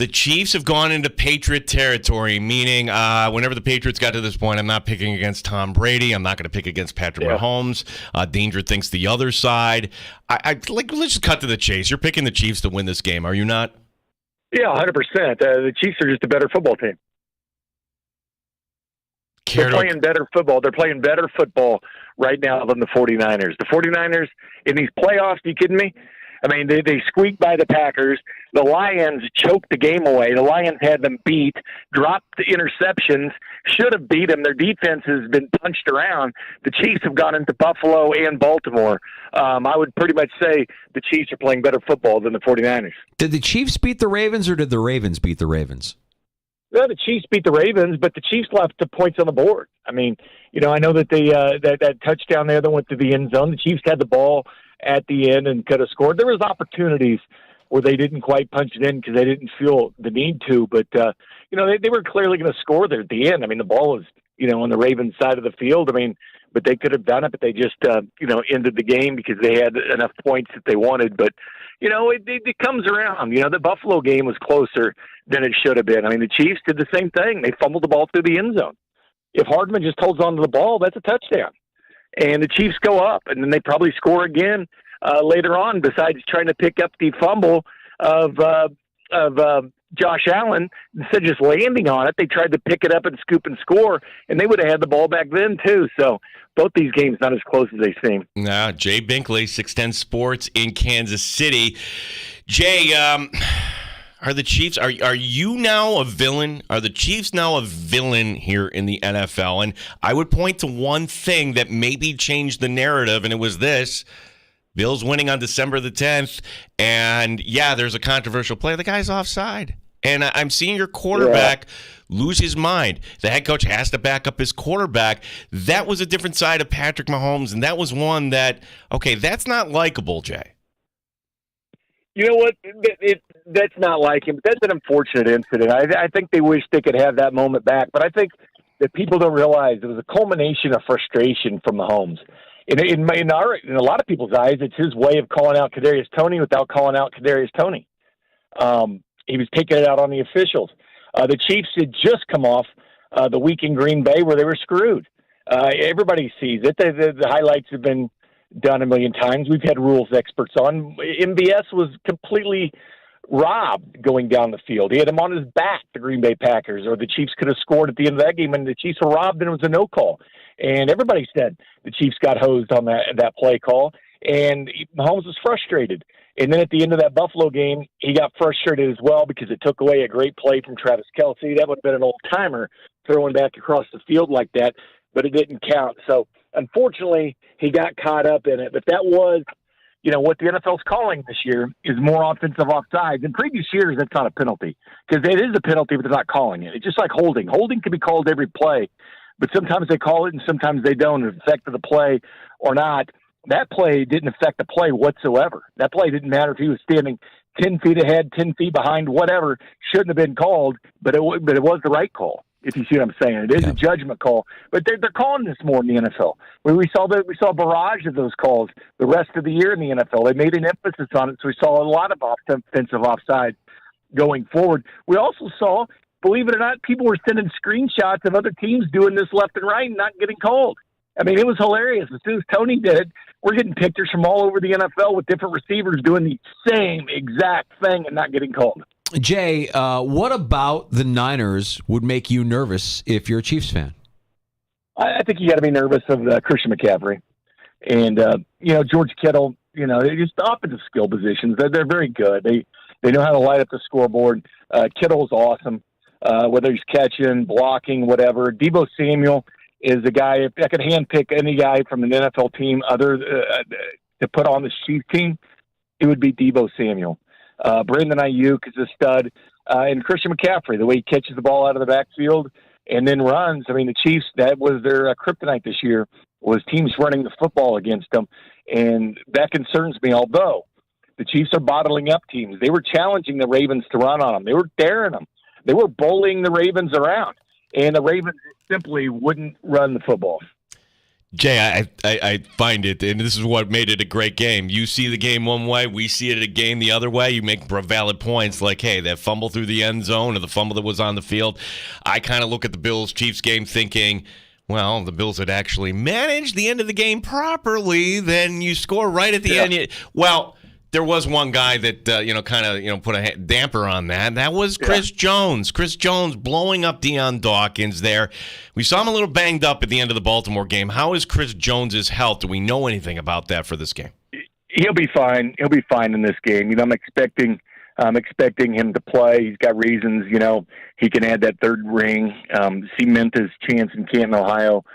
Chiefs have gone into Patriot territory, meaning whenever the Patriots got to this point, I'm not picking against Tom Brady. I'm not going to pick against Patrick Mahomes. Danger thinks the other side. Let's just cut to the chase. You're picking the Chiefs to win this game, are you not? Yeah, 100%. The Chiefs are just a better football team. They're playing better football. They're playing better football right now than the 49ers. The 49ers in these playoffs, are you kidding me? I mean, they squeaked by the Packers. The Lions choked the game away. The Lions had them beat, dropped the interceptions, should have beat them. Their defense has been punched around. The Chiefs have gone into Buffalo and Baltimore. I would pretty much say the Chiefs are playing better football than the 49ers. Did the Chiefs beat the Ravens, or did the Ravens beat the Ravens? Well, the Chiefs beat the Ravens, but the Chiefs left the points on the board. I mean, I know that they that touchdown there that went to the end zone. The Chiefs had the ball at the end and could have scored. There was opportunities where they didn't quite punch it in because they didn't feel the need to. But, they were clearly going to score there at the end. I mean, the ball was, on the Ravens side of the field. I mean, but they could have done it, but they just, ended the game because they had enough points that they wanted. But, it comes around. The Buffalo game was closer than it should have been. I mean, the Chiefs did the same thing. They fumbled the ball through the end zone. If Hardman just holds on to the ball, that's a touchdown. And the Chiefs go up, and then they probably score again later on. Besides trying to pick up the fumble of Josh Allen, instead of just landing on it, they tried to pick it up and scoop and score, and they would have had the ball back then too. So both these games not as close as they seem. Nah, Jay Binkley, 610 Sports in Kansas City. Jay, are the Chiefs, are you now a villain? Are the Chiefs now a villain here in the NFL? And I would point to one thing that maybe changed the narrative, and it was this. Bills winning on December the 10th, and yeah, there's a controversial play. The guy's offside. And I'm seeing your quarterback lose his mind. The head coach has to back up his quarterback. That was a different side of Patrick Mahomes, and that was one that, okay, that's not likable, Jay. You know what? That's not like him. But that's an unfortunate incident. I think they wish they could have that moment back. But I think that people don't realize it was a culmination of frustration from Mahomes. In a lot of people's eyes, it's his way of calling out Kadarius Toney without calling out Kadarius Toney. He was taking it out on the officials. The Chiefs had just come off the week in Green Bay where they were screwed. Everybody sees it. The highlights have been done a million times. We've had rules experts on. MBS was completely robbed going down the field. He had him on his back, the Green Bay Packers, or the Chiefs could have scored at the end of that game, and the Chiefs were robbed, and it was a no call. And everybody said the Chiefs got hosed on that play call, and Mahomes was frustrated. And then at the end of that Buffalo game, he got frustrated as well because it took away a great play from Travis Kelce. That would have been an old-timer throwing back across the field like that. but it didn't count. So unfortunately, he got caught up in it. But that was, what the NFL's calling this year is more offensive offsides. In previous years, that's not a penalty because it is a penalty, but they're not calling it. It's just like holding. Holding can be called every play, but sometimes they call it and sometimes they don't. It affected the play or not. That play didn't affect the play whatsoever. That play didn't matter if he was standing 10 feet ahead, 10 feet behind, whatever. Shouldn't have been called, but it was the right call. If you see what I'm saying, it is a judgment call, but they're calling this more in the NFL. We saw a barrage of those calls the rest of the year in the NFL. They made an emphasis on it, so we saw a lot of offensive offside going forward. We also saw, believe it or not, people were sending screenshots of other teams doing this left and right and not getting called. I mean, it was hilarious. As soon as Tony did it, we're getting pictures from all over the NFL with different receivers doing the same exact thing and not getting called. Jay, what about the Niners would make you nervous if you're a Chiefs fan? I think you got to be nervous of Christian McCaffrey and George Kittle. Just the offensive skill positions. They're very good. They know how to light up the scoreboard. Kittle's awesome, whether he's catching, blocking, whatever. Deebo Samuel is a guy. If I could handpick any guy from an NFL team other to put on the Chiefs team, it would be Deebo Samuel. Brandon Ayuk is a stud, and Christian McCaffrey, the way he catches the ball out of the backfield and then runs. I mean, the Chiefs, that was their kryptonite this year, was teams running the football against them, and that concerns me, although the Chiefs are bottling up teams. They were challenging the Ravens to run on them. They were daring them. They were bullying the Ravens around, and the Ravens simply wouldn't run the football. Jay, I find it, and this is what made it a great game. You see the game one way, we see it a game the other way. You make valid points like, hey, that fumble through the end zone or the fumble that was on the field. I kind of look at the Bills-Chiefs game thinking, well, the Bills had actually managed the end of the game properly, then you score right at the end. Well, there was one guy that put a damper on that. That was Chris Jones. Chris Jones blowing up Deion Dawkins there. We saw him a little banged up at the end of the Baltimore game. How is Chris Jones's health? Do we know anything about that for this game? He'll be fine. He'll be fine in this game. I'm expecting him to play. He's got reasons. He can add that third ring, cement his chance in Canton, Ohio.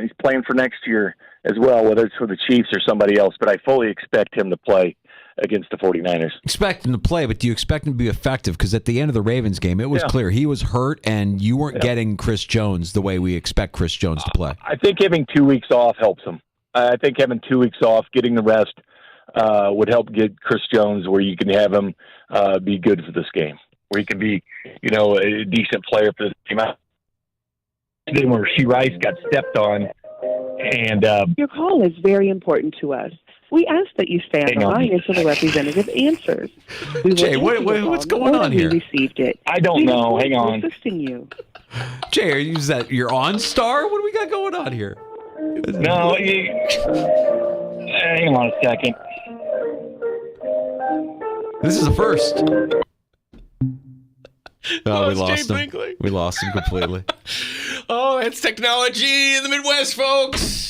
He's playing for next year as well, whether it's for the Chiefs or somebody else. But I fully expect him to play against the 49ers. Expect him to play, but do you expect him to be effective? Because at the end of the Ravens game, it was clear he was hurt, and you weren't getting Chris Jones the way we expect Chris Jones to play. I think having 2 weeks off helps him. I think having 2 weeks off, getting the rest, would help get Chris Jones where you can have him be good for this game, where he can be, a decent player for this team. Then where She Rice got stepped on, and your call is very important to us. We ask that you stay on the line until the representative answers. Jay, what's going on here? We received it. I don't know. Hang on. Assisting you. Jay, is that your OnStar? What do we got going on here? No, hang on a second. This is the first. Oh, we lost him. Binkley. We lost him completely. Oh, it's technology in the Midwest, folks.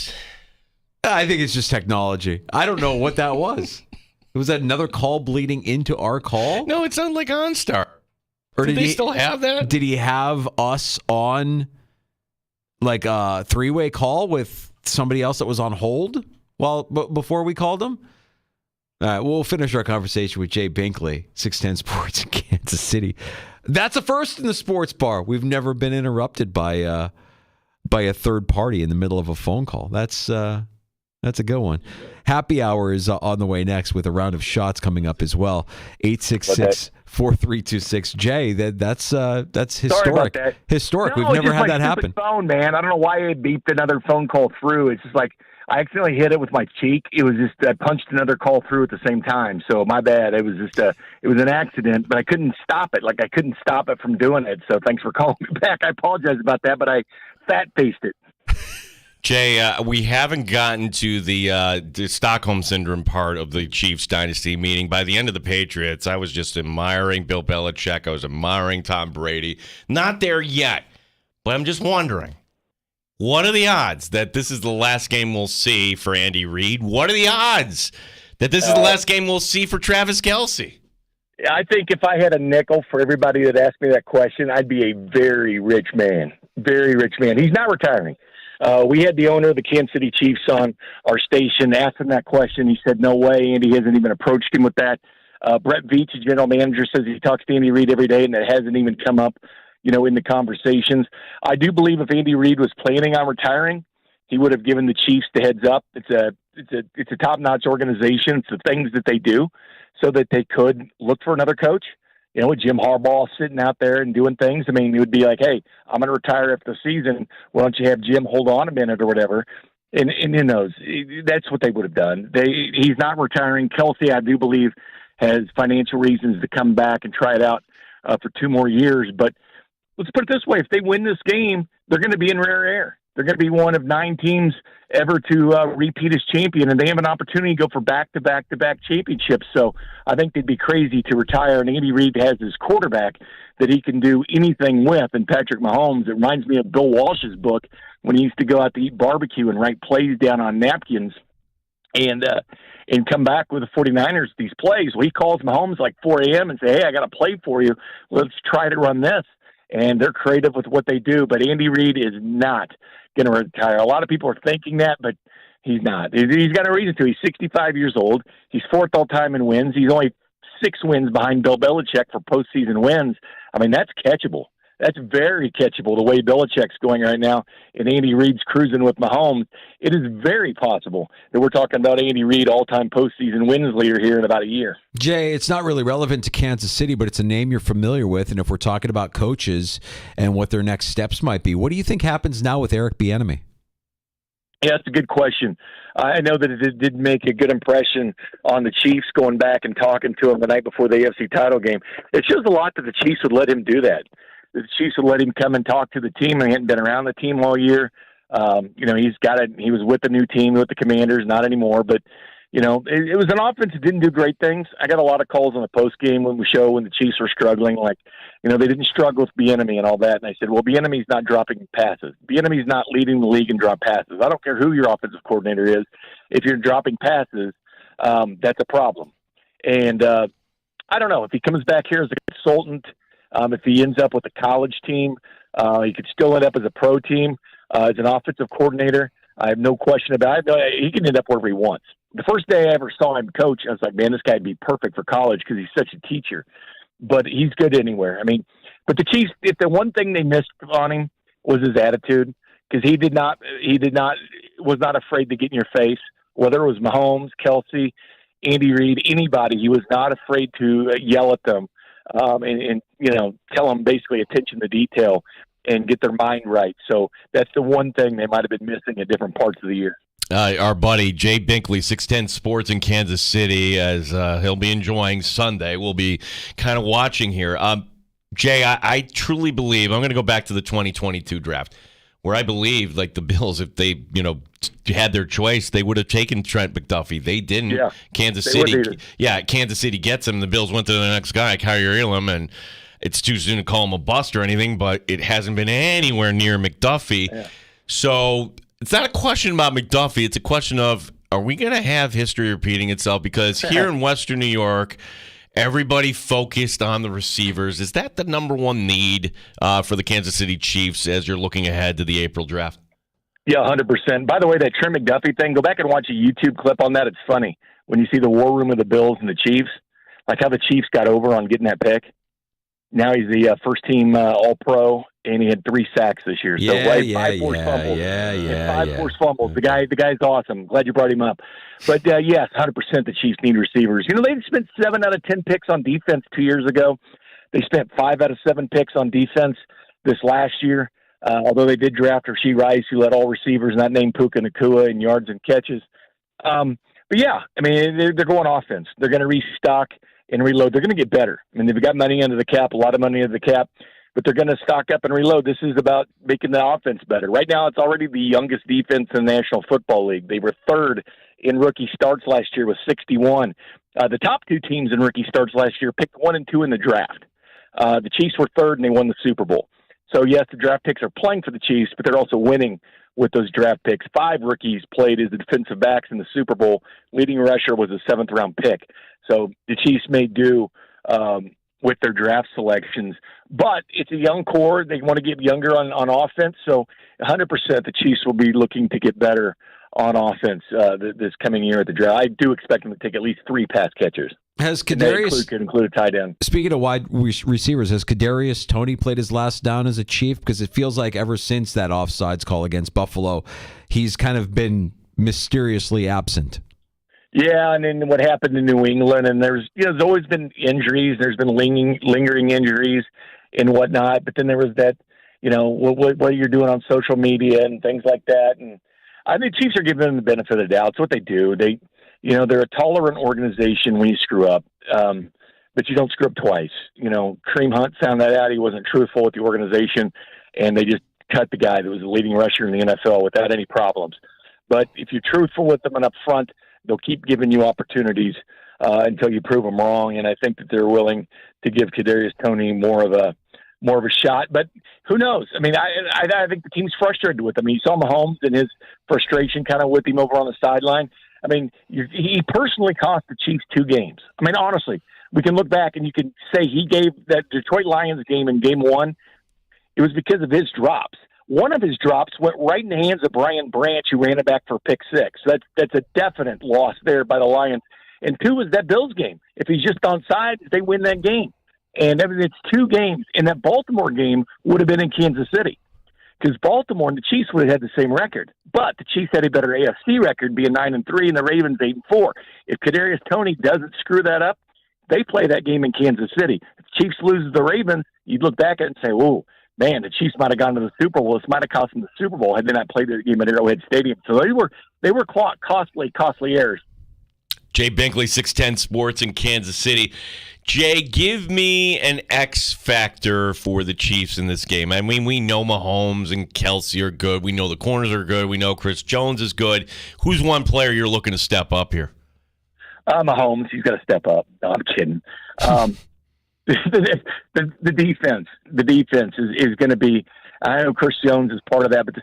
I think it's just technology. I don't know what that was. Was that another call bleeding into our call? No, it sounded like OnStar. Or did they still have that? Did he have us on like a three-way call with somebody else that was on hold before we called him? All right, we'll finish our conversation with Jay Binkley, 610 Sports in Kansas City. That's a first in the sports bar. We've never been interrupted by a third party in the middle of a phone call. That's a good one. Happy hour is on the way next with a round of shots coming up as well. 866-4326. Jay, that's historic. Sorry about that. Historic. No, We've never had that happen. Phone, man. I don't know why it beeped another phone call through. It's just like I accidentally hit it with my cheek. It was just I punched another call through at the same time. So my bad. It was just it was an accident, but I couldn't stop it. Like I couldn't stop it from doing it. So thanks for calling me back. I apologize about that, but I fat-faced it. Jay, we haven't gotten to the Stockholm Syndrome part of the Chiefs dynasty, meaning by the end of the Patriots, I was just admiring Bill Belichick. I was admiring Tom Brady. Not there yet, but I'm just wondering, what are the odds that this is the last game we'll see for Andy Reid? What are the odds that this is the last game we'll see for Travis Kelce? I think if I had a nickel for everybody that asked me that question, I'd be a very rich man. Very rich man. He's not retiring. We had the owner of the Kansas City Chiefs on our station, asked him that question. He said, no way. Andy hasn't even approached him with that. Brett Veach, the general manager, says he talks to Andy Reid every day, and it hasn't even come up, in the conversations. I do believe if Andy Reid was planning on retiring, he would have given the Chiefs the heads up. It's a top-notch organization. It's the things that they do so that they could look for another coach. With Jim Harbaugh sitting out there and doing things, I mean, it would be like, hey, I'm going to retire after the season. Why don't you have Jim hold on a minute or whatever? And who knows? That's what they would have done. He's not retiring. Kelsey, I do believe, has financial reasons to come back and try it out for 2 more years. But let's put it this way. If they win this game, they're going to be in rare air. They're going to be one of 9 teams ever to repeat as champion, and they have an opportunity to go for back-to-back-to-back championships. So I think they'd be crazy to retire, and Andy Reid has his quarterback that he can do anything with, and Patrick Mahomes. It reminds me of Bill Walsh's book when he used to go out to eat barbecue and write plays down on napkins and come back with the 49ers, these plays. Well, he calls Mahomes like 4 a.m. and say, hey, I got a play for you. Let's try to run this. And they're creative with what they do, but Andy Reid is not going to retire. A lot of people are thinking that, but he's not. He's got a reason to. He's 65 years old. He's 4th all-time in wins. He's only 6 wins behind Bill Belichick for postseason wins. I mean, that's catchable. That's very catchable, the way Belichick's going right now, and Andy Reid's cruising with Mahomes. It is very possible that we're talking about Andy Reid, all-time postseason wins leader here in about a year. Jay, it's not really relevant to Kansas City, but it's a name you're familiar with, and if we're talking about coaches and what their next steps might be, what do you think happens now with Eric Bieniemy? Yeah, that's a good question. I know that it did make a good impression on the Chiefs going back and talking to him the night before the AFC title game. It shows a lot that the Chiefs would let him do that. The Chiefs would let him come and talk to the team, and he hadn't been around the team all year. He was with the new team, with the Commanders, not anymore, but it was an offense that didn't do great things. I got a lot of calls on the post game when the Chiefs were struggling, they didn't struggle with Bieniemy and all that. And I said, well, Bieniemy's not dropping passes. Bieniemy's not leading the league in drop passes. I don't care who your offensive coordinator is. If you're dropping passes, that's a problem. And I don't know if he comes back here as a consultant. If he ends up with a college team, he could still end up as a pro team, as an offensive coordinator. I have no question about it. He can end up wherever he wants. The first day I ever saw him coach, I was like, man, this guy'd be perfect for college because he's such a teacher. But he's good anywhere. I mean, but the Chiefs, if the one thing they missed on him was his attitude, because he was not afraid to get in your face, whether it was Mahomes, Kelsey, Andy Reid, anybody. He was not afraid to yell at them. And tell them basically attention to detail and get their mind right. So that's the one thing they might have been missing at different parts of the year. Our buddy Jay Binkley, 610 Sports in Kansas City, as he'll be enjoying Sunday. We'll be kind of watching here. Jay, I truly believe, I'm going to go back to the 2022 draft, where I believe, like the Bills, if they, had their choice, they would have taken Trent McDuffie. They didn't. Yeah, Kansas City gets him. The Bills went to the next guy, Kyrie Elam, and it's too soon to call him a bust or anything, but it hasn't been anywhere near McDuffie. Yeah. So it's not a question about McDuffie. It's a question of, are we going to have history repeating itself? Because here in Western New York, everybody focused on the receivers. Is that the number one need for the Kansas City Chiefs as you're looking ahead to the April draft? Yeah, 100%. By the way, that Trent McDuffie thing, go back and watch a YouTube clip on that. It's funny when you see the war room of the Bills and the Chiefs, like how the Chiefs got over on getting that pick. Now he's the first-team All-Pro, and he had 3 sacks this year. So five forced fumbles. Five forced fumbles. The guy's awesome. Glad you brought him up. But yes, 100% the Chiefs need receivers. They spent 7 out of 10 picks on defense 2 years ago. They spent 5 out of 7 picks on defense this last year. Although they did draft Rashee Rice, who led all receivers, not named Puka Nacua, in yards and catches. But yeah, I mean, they're going offense. They're going to restock and reload. They're going to get better. I mean, they've got money under the cap, a lot of money under the cap, but they're going to stock up and reload. This is about making the offense better. Right now, it's already the youngest defense in the National Football League. They were 3rd in rookie starts last year with 61. The top 2 teams in rookie starts last year picked 1 and 2 in the draft. The Chiefs were 3rd, and they won the Super Bowl. So, yes, the draft picks are playing for the Chiefs, but they're also winning with those draft picks. 5 rookies played as the defensive backs in the Super Bowl. Leading rusher was a 7th-round pick. So the Chiefs may do with their draft selections. But it's a young core. They want to get younger on offense. So 100% the Chiefs will be looking to get better on offense this coming year at the draft. I do expect them to take at least 3 pass catchers. Has Kadarius could include a tight end? Speaking of wide receivers, has Kadarius Toney played his last down as a Chief? Because it feels like ever since that offsides call against Buffalo, he's kind of been mysteriously absent. Yeah, and then what happened in New England, and there's always been injuries. There's been lingering injuries and whatnot. But then there was that, what you're doing on social media and things like that. And I think Chiefs are giving them the benefit of the doubt. It's what they do. They're a tolerant organization when you screw up, but you don't screw up twice. Kareem Hunt found that out. He wasn't truthful with the organization, and they just cut the guy that was the leading rusher in the NFL without any problems. But if you're truthful with them and up front, they'll keep giving you opportunities until you prove them wrong. And I think that they're willing to give Kadarius Toney more of a shot. But who knows? I mean, I think the team's frustrated with him. You saw Mahomes and his frustration kind of with him over on the sideline. I mean, he personally cost the Chiefs 2 games. I mean, honestly, we can look back and you can say he gave that Detroit Lions game in game 1. It was because of his drops. One of his drops went right in the hands of Brian Branch, who ran it back for a pick 6. That's a definite loss there by the Lions. And 2 was that Bills game. If he's just on sides, they win that game. And it's 2 games. And that Baltimore game would have been in Kansas City, because Baltimore and the Chiefs would have had the same record. But the Chiefs had a better AFC record, being 9-3, and the Ravens 8-4. If Kadarius Toney doesn't screw that up, they play that game in Kansas City. If the Chiefs loses the Ravens, you'd look back at it and say, "Whoa, man, the Chiefs might have gone to the Super Bowl. This might have cost them the Super Bowl had they not played their game at Arrowhead Stadium." So they were costly errors. Jay Binkley, 610 Sports in Kansas City. Jay, give me an X factor for the Chiefs in this game. I mean, we know Mahomes and Kelsey are good. We know the corners are good. We know Chris Jones is good. Who's one player you're looking to step up here? Mahomes. He's got to step up. No, I'm kidding. The defense. The defense is going to be. I know Chris Jones is part of that, but the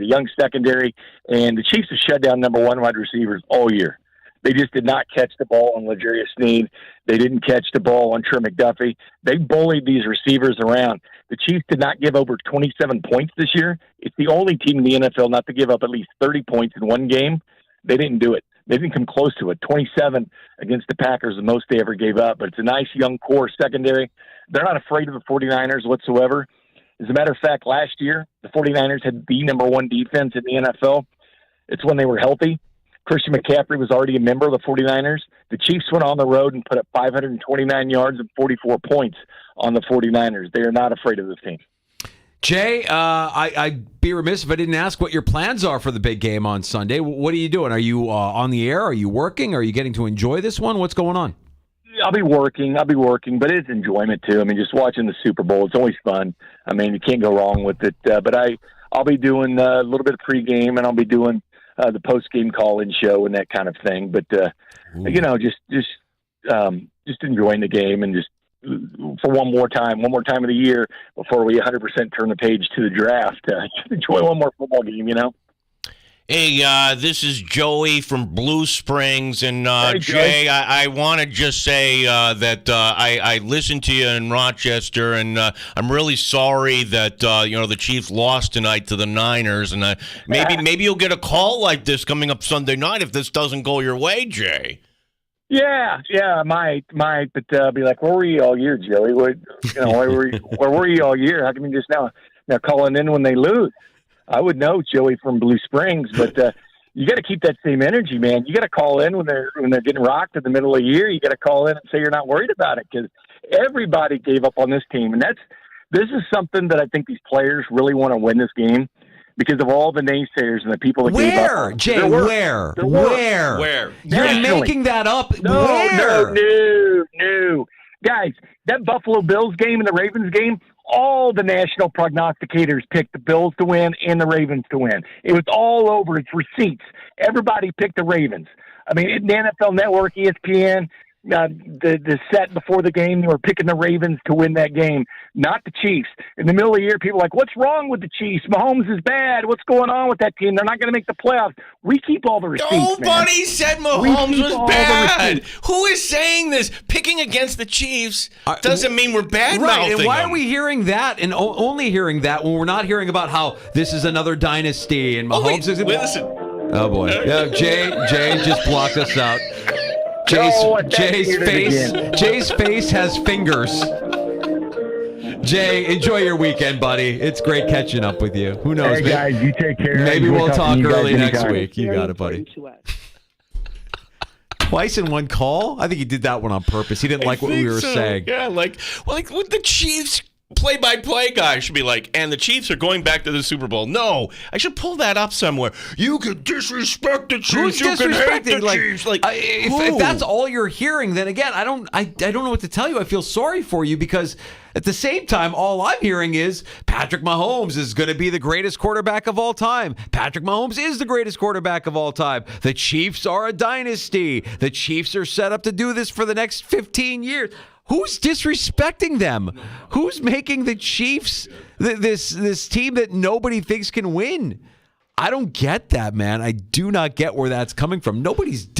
young secondary, and the Chiefs have shut down number 1 wide receivers all year. They just did not catch the ball on L'Jarius Sneed. They didn't catch the ball on Trey McDuffie. They bullied these receivers around. The Chiefs did not give over 27 points this year. It's the only team in the NFL not to give up at least 30 points in one game. They didn't do it. They didn't come close to it. 27 against the Packers, the most they ever gave up. But it's a nice young core secondary. They're not afraid of the 49ers whatsoever. As a matter of fact, last year, the 49ers had the number 1 defense in the NFL. It's when they were healthy. Christian McCaffrey was already a member of the 49ers. The Chiefs went on the road and put up 529 yards and 44 points on the 49ers. They are not afraid of this team. Jay, I'd be remiss if I didn't ask what your plans are for the big game on Sunday. What are you doing? Are you on the air? Are you working? Are you getting to enjoy this one? What's going on? I'll be working, but it's enjoyment too. I mean, just watching the Super Bowl, it's always fun. I mean, you can't go wrong with it. But I'll be doing a little bit of pregame, and I'll be doing the post-game call-in show and that kind of thing. But just enjoying the game, and just for one more time of the year before we 100% turn the page to the draft. Just enjoy one more football game, Hey, this is Joey from Blue Springs, and Hey, Jay, I want to just say that I listened to you in Rochester, and I'm really sorry that the Chiefs lost tonight to the Niners, and maybe you'll get a call like this coming up Sunday night if this doesn't go your way, Jay. Yeah, I might, but be like, where were you all year, Joey? Where were you all year? How come you just now calling in when they lose? I would know, Joey from Blue Springs, but you got to keep that same energy, man. You got to call in when they're getting rocked in the middle of the year. You got to call in and say you're not worried about it, because everybody gave up on this team, and this is something that I think these players really want to win this game, because of all the naysayers and the people that gave up. Where, Jay? Where? You're making that up. No. Guys, that Buffalo Bills game and the Ravens game, all the national prognosticators picked the Bills to win and the Ravens to win. It was all over. It's receipts. Everybody picked the Ravens. I mean, the NFL Network, ESPN, the set before the game. They were picking the Ravens to win that game, not the Chiefs. In the middle of the year, people are like, what's wrong with the Chiefs? Mahomes is bad. What's going on with that team? They're not going to make the playoffs. We keep all the receipts, Nobody said Mahomes was bad. Who is saying this? Picking against the Chiefs doesn't mean we're bad. Right, and why are we hearing that and only hearing that when we're not hearing about how this is another dynasty and Mahomes is... Listen. Oh, boy. Yeah, Jay just blocked us out. Jay's face has fingers. Jay, enjoy your weekend, buddy. It's great catching up with you. Who knows? Hey, guys, you take care. Maybe we'll talk early next week. You got it, buddy. Twice in one call? I think he did that one on purpose. He didn't like what we were saying. Yeah, like with the Chiefs play-by-play guy should be like, and the Chiefs are going back to the Super Bowl. No, I should pull that up somewhere. You can disrespect the Chiefs. Who's you can hate the like, Chiefs. If that's all you're hearing, then again, I don't know what to tell you. I feel sorry for you because at the same time, all I'm hearing is Patrick Mahomes is going to be the greatest quarterback of all time. Patrick Mahomes is the greatest quarterback of all time. The Chiefs are a dynasty. The Chiefs are set up to do this for the next 15 years. Who's disrespecting them? Who's making the Chiefs this team that nobody thinks can win? I don't get that, man. I do not get where that's coming from. Nobody's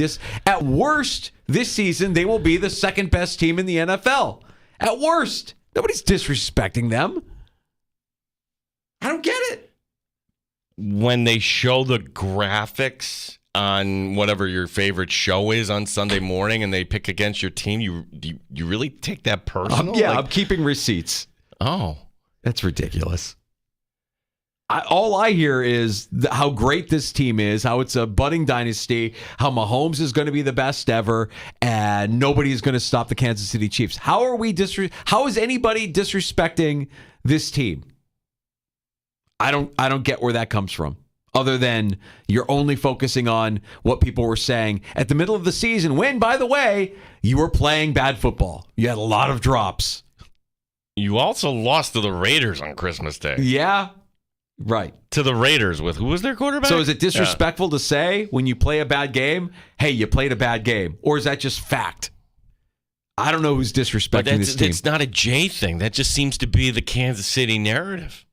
at worst, this season, they will be the second best team in the NFL. At worst. Nobody's disrespecting them. I don't get it. When they show the graphics on whatever your favorite show is on Sunday morning and they pick against your team, you really take that personal? I'm keeping receipts. Oh. That's ridiculous. All I hear is how great this team is, how it's a budding dynasty, how Mahomes is going to be the best ever, and nobody is going to stop the Kansas City Chiefs. How is anybody disrespecting this team? I don't get where that comes from. Other than you're only focusing on what people were saying at the middle of the season when, by the way, you were playing bad football. You had a lot of drops. You also lost to the Raiders on Christmas Day. Yeah, right. To the Raiders with who was their quarterback? So is it disrespectful to say when you play a bad game, hey, you played a bad game? Or is that just fact? I don't know who's disrespecting this team. It's not a Jay thing. That just seems to be the Kansas City narrative.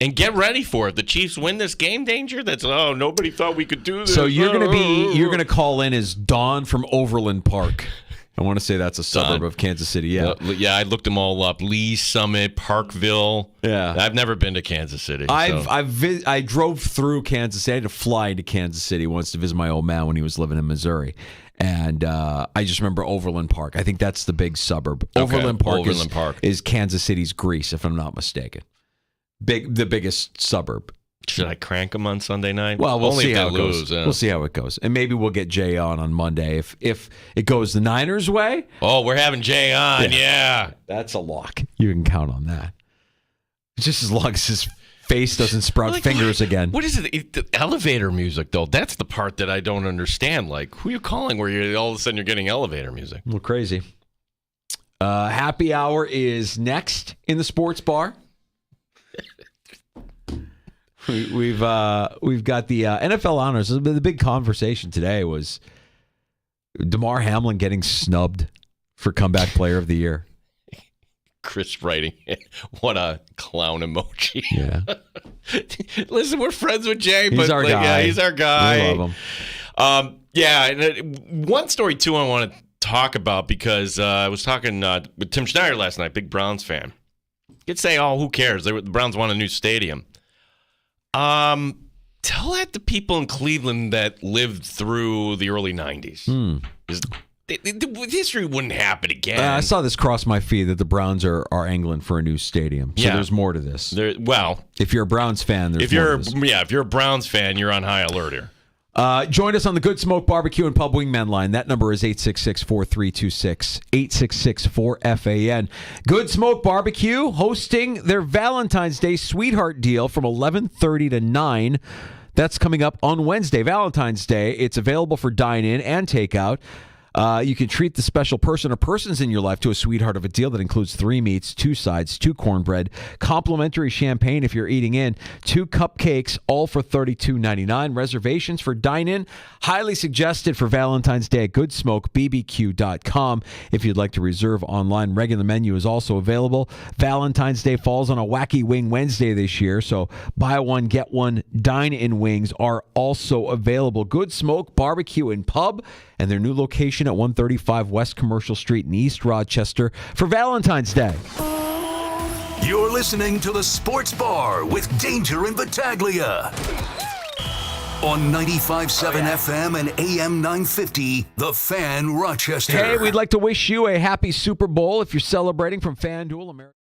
And get ready for it. The Chiefs win this game, Danger. That's nobody thought we could do this. So you're gonna call in as Don from Overland Park. I want to say that's a suburb of Kansas City. Yeah, I looked them all up. Lee Summit, Parkville. Yeah, I've never been to Kansas City. I drove through Kansas City. I had to fly into Kansas City once to visit my old man when he was living in Missouri. And I just remember Overland Park. I think that's the big suburb. Okay. Overland Park is Kansas City's Greece, if I'm not mistaken. The biggest suburb. Should I crank them on Sunday night? Well, we'll see how it goes. Yeah. We'll see how it goes, and maybe we'll get Jay on Monday if it goes the Niners' way. Oh, we're having Jay on. Yeah, that's a lock. You can count on that. Just as long as his face doesn't sprout fingers again. What is it? The elevator music, though. That's the part that I don't understand. Like, who are you calling? Where you all of a sudden you're getting elevator music? Well, crazy. Happy hour is next in the sports bar. We've got the NFL honors. The big conversation today was Damar Hamlin getting snubbed for comeback player of the year. Chris writing, what a clown emoji. Yeah. Listen, we're friends with Jay, he's our guy. Yeah, he's our guy. We love him. And one story too I want to talk about because I was talking with Tim Schneider last night, big Browns fan. You'd say, who cares? The Browns want a new stadium. Tell that to people in Cleveland that lived through the early 90s. History wouldn't happen again. I saw this cross my feed that the Browns are angling for a new stadium. So there's more to this. If you're a Browns fan, there's more to this. If you're a Browns fan, you're on high alert here. Join us on the Good Smoke Barbecue and Pub Wingman line. That number is 866-4326, 866-4FAN. Good Smoke Barbecue hosting their Valentine's Day Sweetheart Deal from 11:30 to 9. That's coming up on Wednesday, Valentine's Day. It's available for dine-in and takeout. You can treat the special person or persons in your life to a sweetheart of a deal that includes 3 meats, 2 sides, 2 cornbread, complimentary champagne if you're eating in, 2 cupcakes, all for $32.99. Reservations for dine-in, highly suggested for Valentine's Day at goodsmokebbq.com. If you'd like to reserve online, regular menu is also available. Valentine's Day falls on a Wacky Wing Wednesday this year, so buy one, get one dine-in wings are also available. Good Smoke Barbecue and Pub, and their new location at 135 West Commercial Street in East Rochester for Valentine's Day. You're listening to the Sports Bar with Danger and Battaglia on 95.7 FM and AM 950, The Fan, Rochester. Hey, we'd like to wish you a happy Super Bowl if you're celebrating from FanDuel America.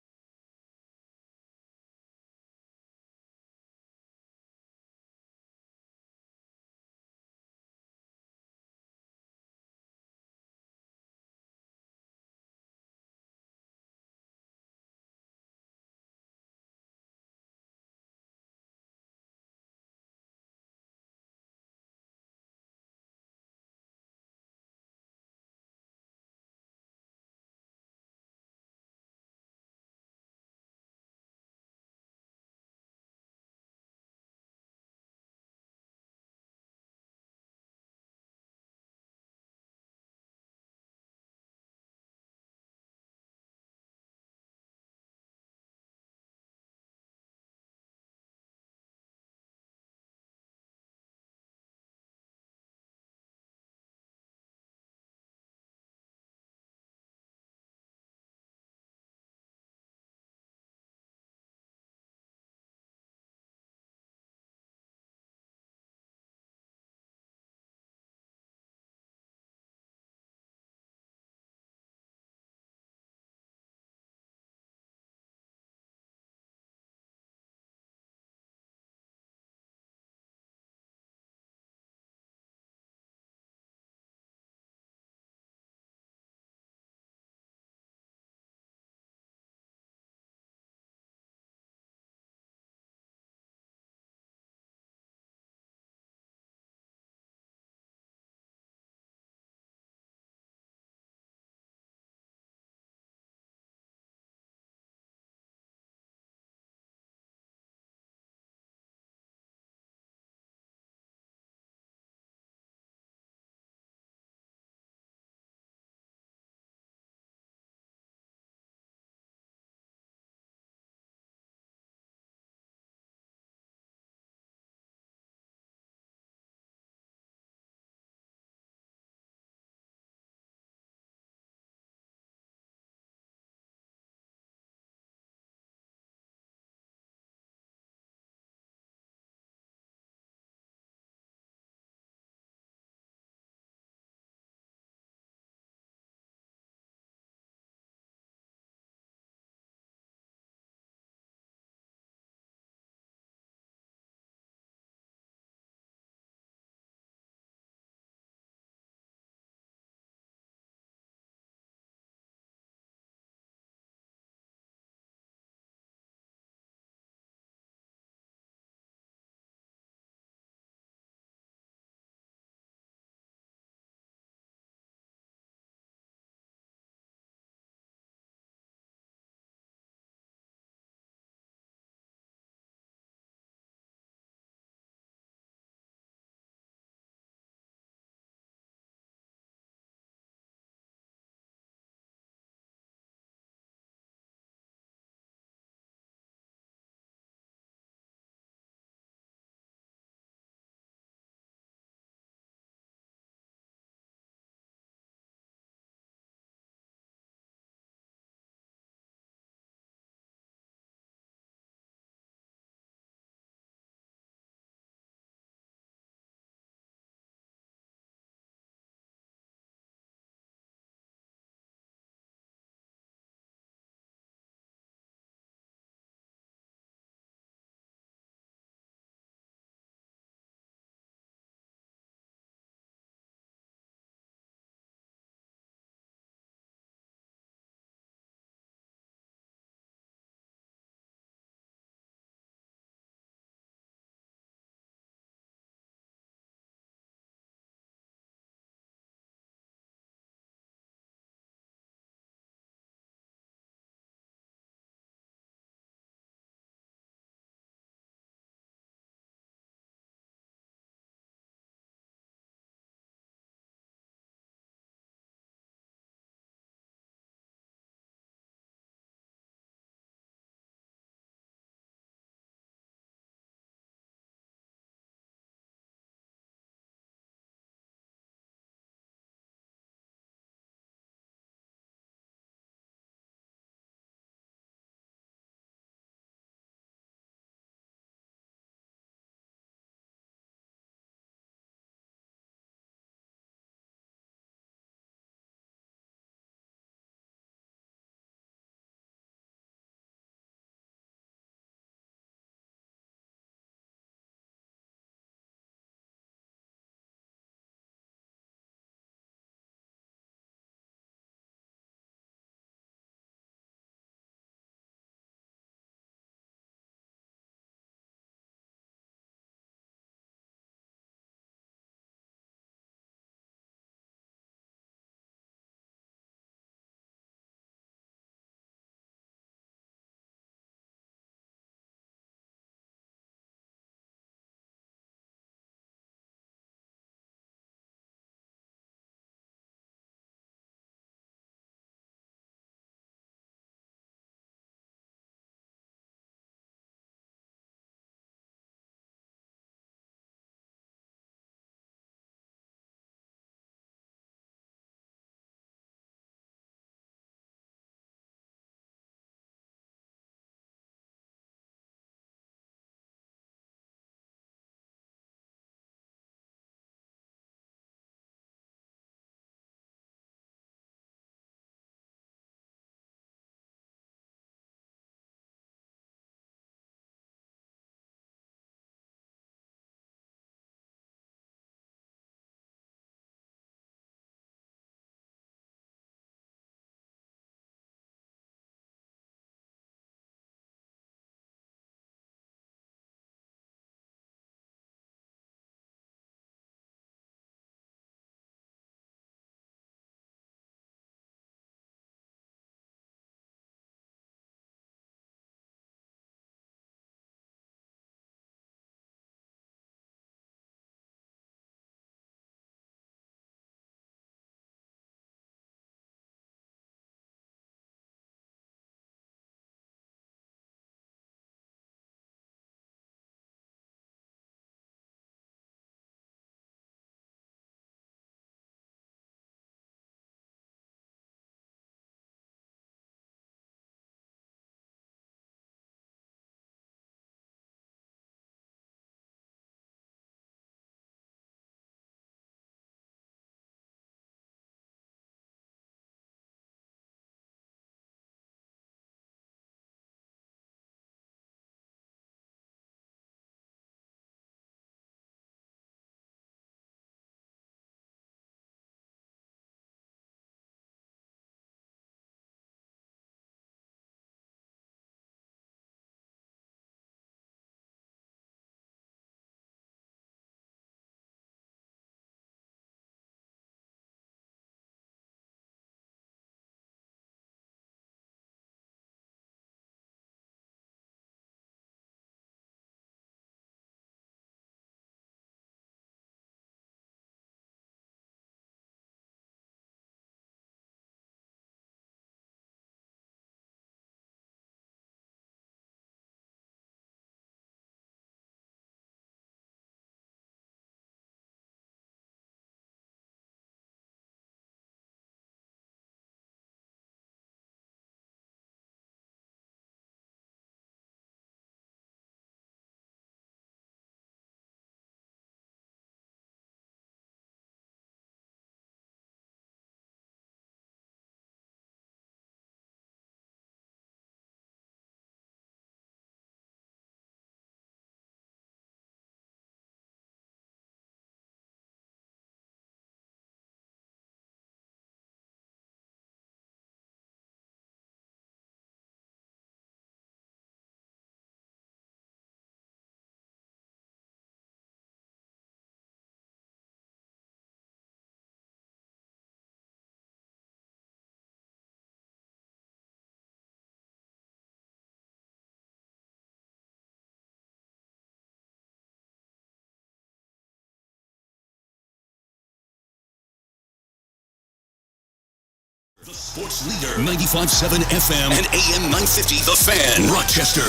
The sports leader, 95.7 FM and AM 950, The Fan, Rochester.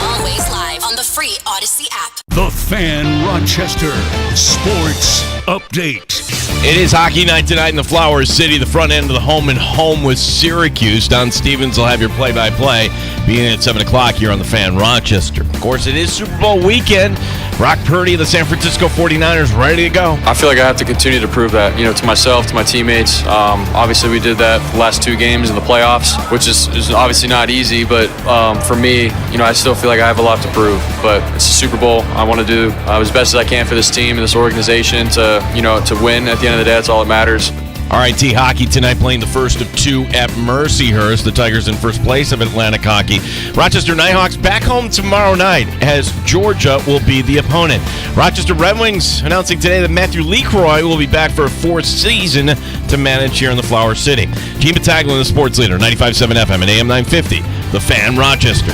Always live on the free Odyssey app. The Fan, Rochester. Sports Update. It is hockey night tonight in the Flower City, the front end of the home and home with Syracuse. Don Stevens will have your play-by-play beginning at 7 o'clock here on The Fan, Rochester. Of course, it is Super Bowl weekend. Brock Purdy of the San Francisco 49ers ready to go. I feel like I have to continue to prove that, to myself, to my teammates. Obviously, we did that the last 2 games in the playoffs, which is obviously not easy, but for me, I still feel like I have a lot to prove. But it's a Super Bowl. I want to do as best as I can for this team and this organization to win. At the end of the day, that's all that matters. RIT hockey tonight playing the first of 2 at Mercyhurst. The Tigers in first place of Atlantic hockey. Rochester Nighthawks back home tomorrow night as Georgia will be the opponent. Rochester Red Wings announcing today that Matthew LeCroy will be back for a 4th season to manage here in the Flower City. Gene Battaglia, the sports leader, 95.7 FM and AM 950. The Fan, Rochester.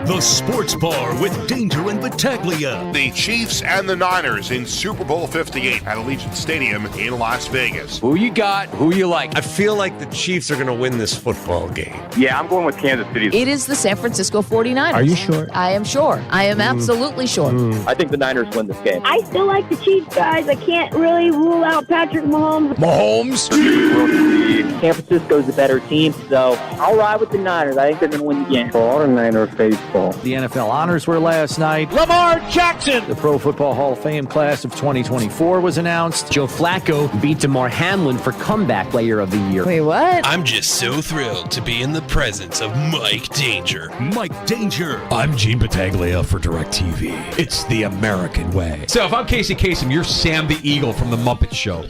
The Sports Bar with Danger and Battaglia. The Chiefs and the Niners in Super Bowl 58 at Allegiant Stadium in Las Vegas. Who you got? Who you like? I feel like the Chiefs are going to win this football game. Yeah, I'm going with Kansas City. It is the San Francisco 49ers. Are you sure? I am sure. I am absolutely sure. I think the Niners win this game. I still like the Chiefs, guys. I can't really rule out Patrick Mahomes. San Francisco's a better team, so I'll ride with the Niners. I think they're going to win the game. For all the Niner faithful. The NFL honors were last night. Lamar Jackson. The Pro Football Hall of Fame class of 2024 was announced. Joe Flacco beat Damar Hamlin for comeback player of the year. Wait, what? I'm just so thrilled to be in the presence of Mike Danger. Mike Danger. I'm Gene Battaglia for DirecTV. It's the American way. So if I'm Casey Kasem, you're Sam the Eagle from The Muppet Show.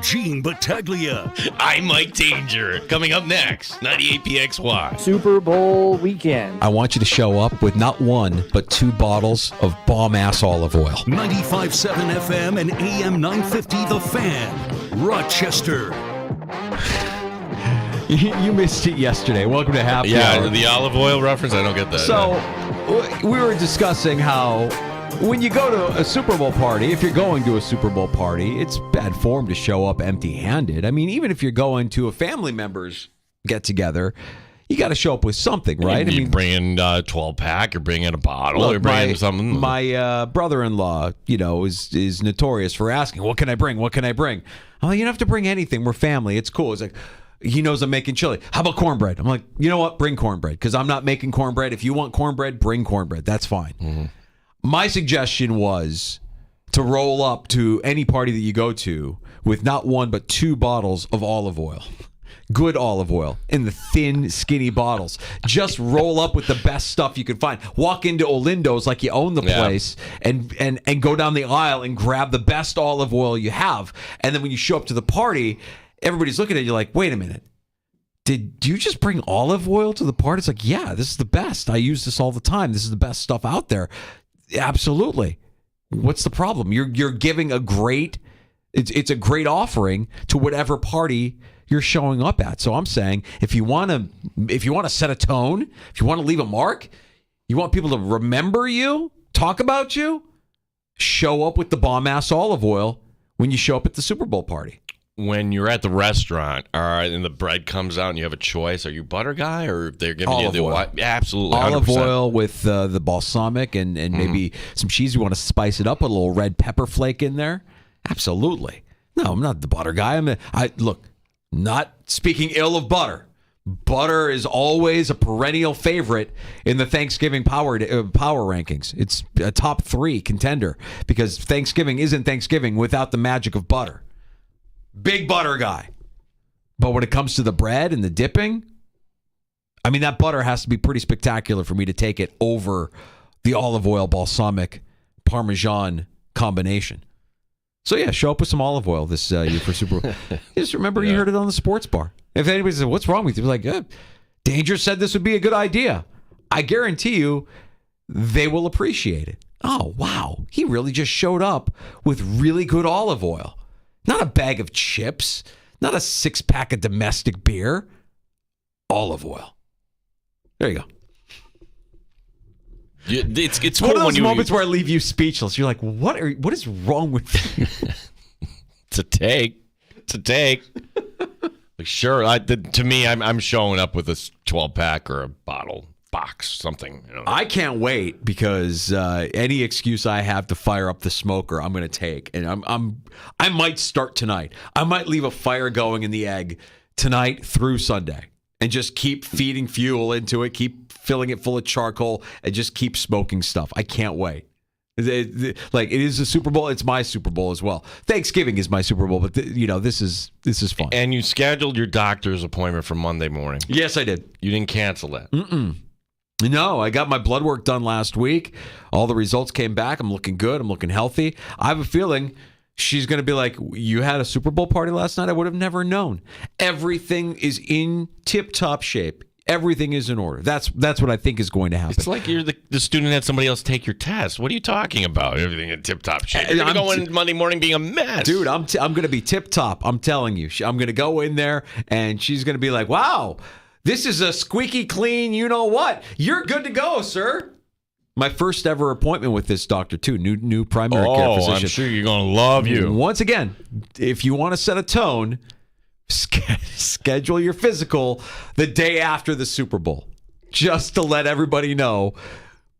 Gene Battaglia. I'm Mike Danger. Coming up next, 98PXY. Super Bowl weekend. I want you to show up with not 1, but 2 bottles of bomb-ass olive oil. 95.7 FM and AM 950, The Fan, Rochester. You missed it yesterday. Welcome to Happy Hour. The olive oil reference, I don't get that. So, we were discussing how when you go to a Super Bowl party, if you're going to a Super Bowl party, it's bad form to show up empty-handed. I mean, even if you're going to a family member's get-together, you got to show up with something, right? You bring in a 12-pack, or bring in a bottle, or bring in something. My brother-in-law, is notorious for asking, what can I bring? What can I bring? I'm like, you don't have to bring anything. We're family. It's cool. It's like, he knows I'm making chili. How about cornbread? I'm like, you know what? Bring cornbread, because I'm not making cornbread. If you want cornbread, bring cornbread. That's fine. Mm-hmm. My suggestion was to roll up to any party that you go to with not 1, but 2 bottles of olive oil. Good olive oil in the thin, skinny bottles. Just roll up with the best stuff you can find. Walk into Olindo's like you own the place and go down the aisle and grab the best olive oil you have. And then when you show up to the party, everybody's looking at you like, wait a minute. Did you just bring olive oil to the party? It's like, yeah, this is the best. I use this all the time. This is the best stuff out there. Absolutely. What's the problem? You're giving a great, it's a great offering to whatever party you're showing up at. So I'm saying, if you want to set a tone, if you want to leave a mark, you want people to remember you, talk about you, show up with the bomb-ass olive oil when you show up at the Super Bowl party. When you're at the restaurant, and the bread comes out and you have a choice, are you butter guy, or they're giving olive you the oil. Absolutely, 100%. Olive oil with the balsamic and maybe some cheese. You want to spice it up, a little red pepper flake in there. Absolutely. No, I'm not the butter guy. Look, not speaking ill of butter. Butter is always a perennial favorite in the Thanksgiving power rankings. It's a top 3 contender because Thanksgiving isn't Thanksgiving without the magic of butter. Big butter guy. But when it comes to the bread and the dipping, I mean, that butter has to be pretty spectacular for me to take it over the olive oil, balsamic, Parmesan combination. So, yeah, show up with some olive oil this year for Super Bowl. Just remember you heard it on the sports bar. If anybody says, what's wrong with you? Like, Danger said this would be a good idea. I guarantee you they will appreciate it. Oh, wow. He really just showed up with really good olive oil. Not a bag of chips, not a 6-pack of domestic beer. Olive oil. There you go. It's one cool of those when moments where I leave you speechless. You're like, what is wrong with you? It's a take. Like, sure. To me, I'm showing up with a 12-pack or a bottle, box, something. I can't wait because any excuse I have to fire up the smoker, I'm going to take, and I might start tonight. I might leave a fire going in the egg tonight through Sunday, and just keep feeding fuel into it, keep filling it full of charcoal, and just keep smoking stuff. I can't wait. Like, it is a Super Bowl. It's my Super Bowl as well. Thanksgiving is my Super Bowl, but this is fun. And you scheduled your doctor's appointment for Monday morning. Yes, I did. You didn't cancel that. No, I got my blood work done last week. All the results came back. I'm looking good. I'm looking healthy. I have a feeling she's going to be like, you had a Super Bowl party last night? I would have never known. Everything is in tip-top shape. Everything is in order. That's what I think is going to happen. It's like you're the student had somebody else take your test. What are you talking about? Everything in tip-top shape. You're going to go in Monday morning being a mess. Dude, I'm going to be tip-top. I'm telling you. I'm going to go in there, and she's going to be like, wow, this is a squeaky clean you-know-what. You're good to go, sir. My first ever appointment with this doctor, too. New primary care physician. I'm sure you're going to love you. Once again, if you want to set a tone, schedule your physical the day after the Super Bowl, just to let everybody know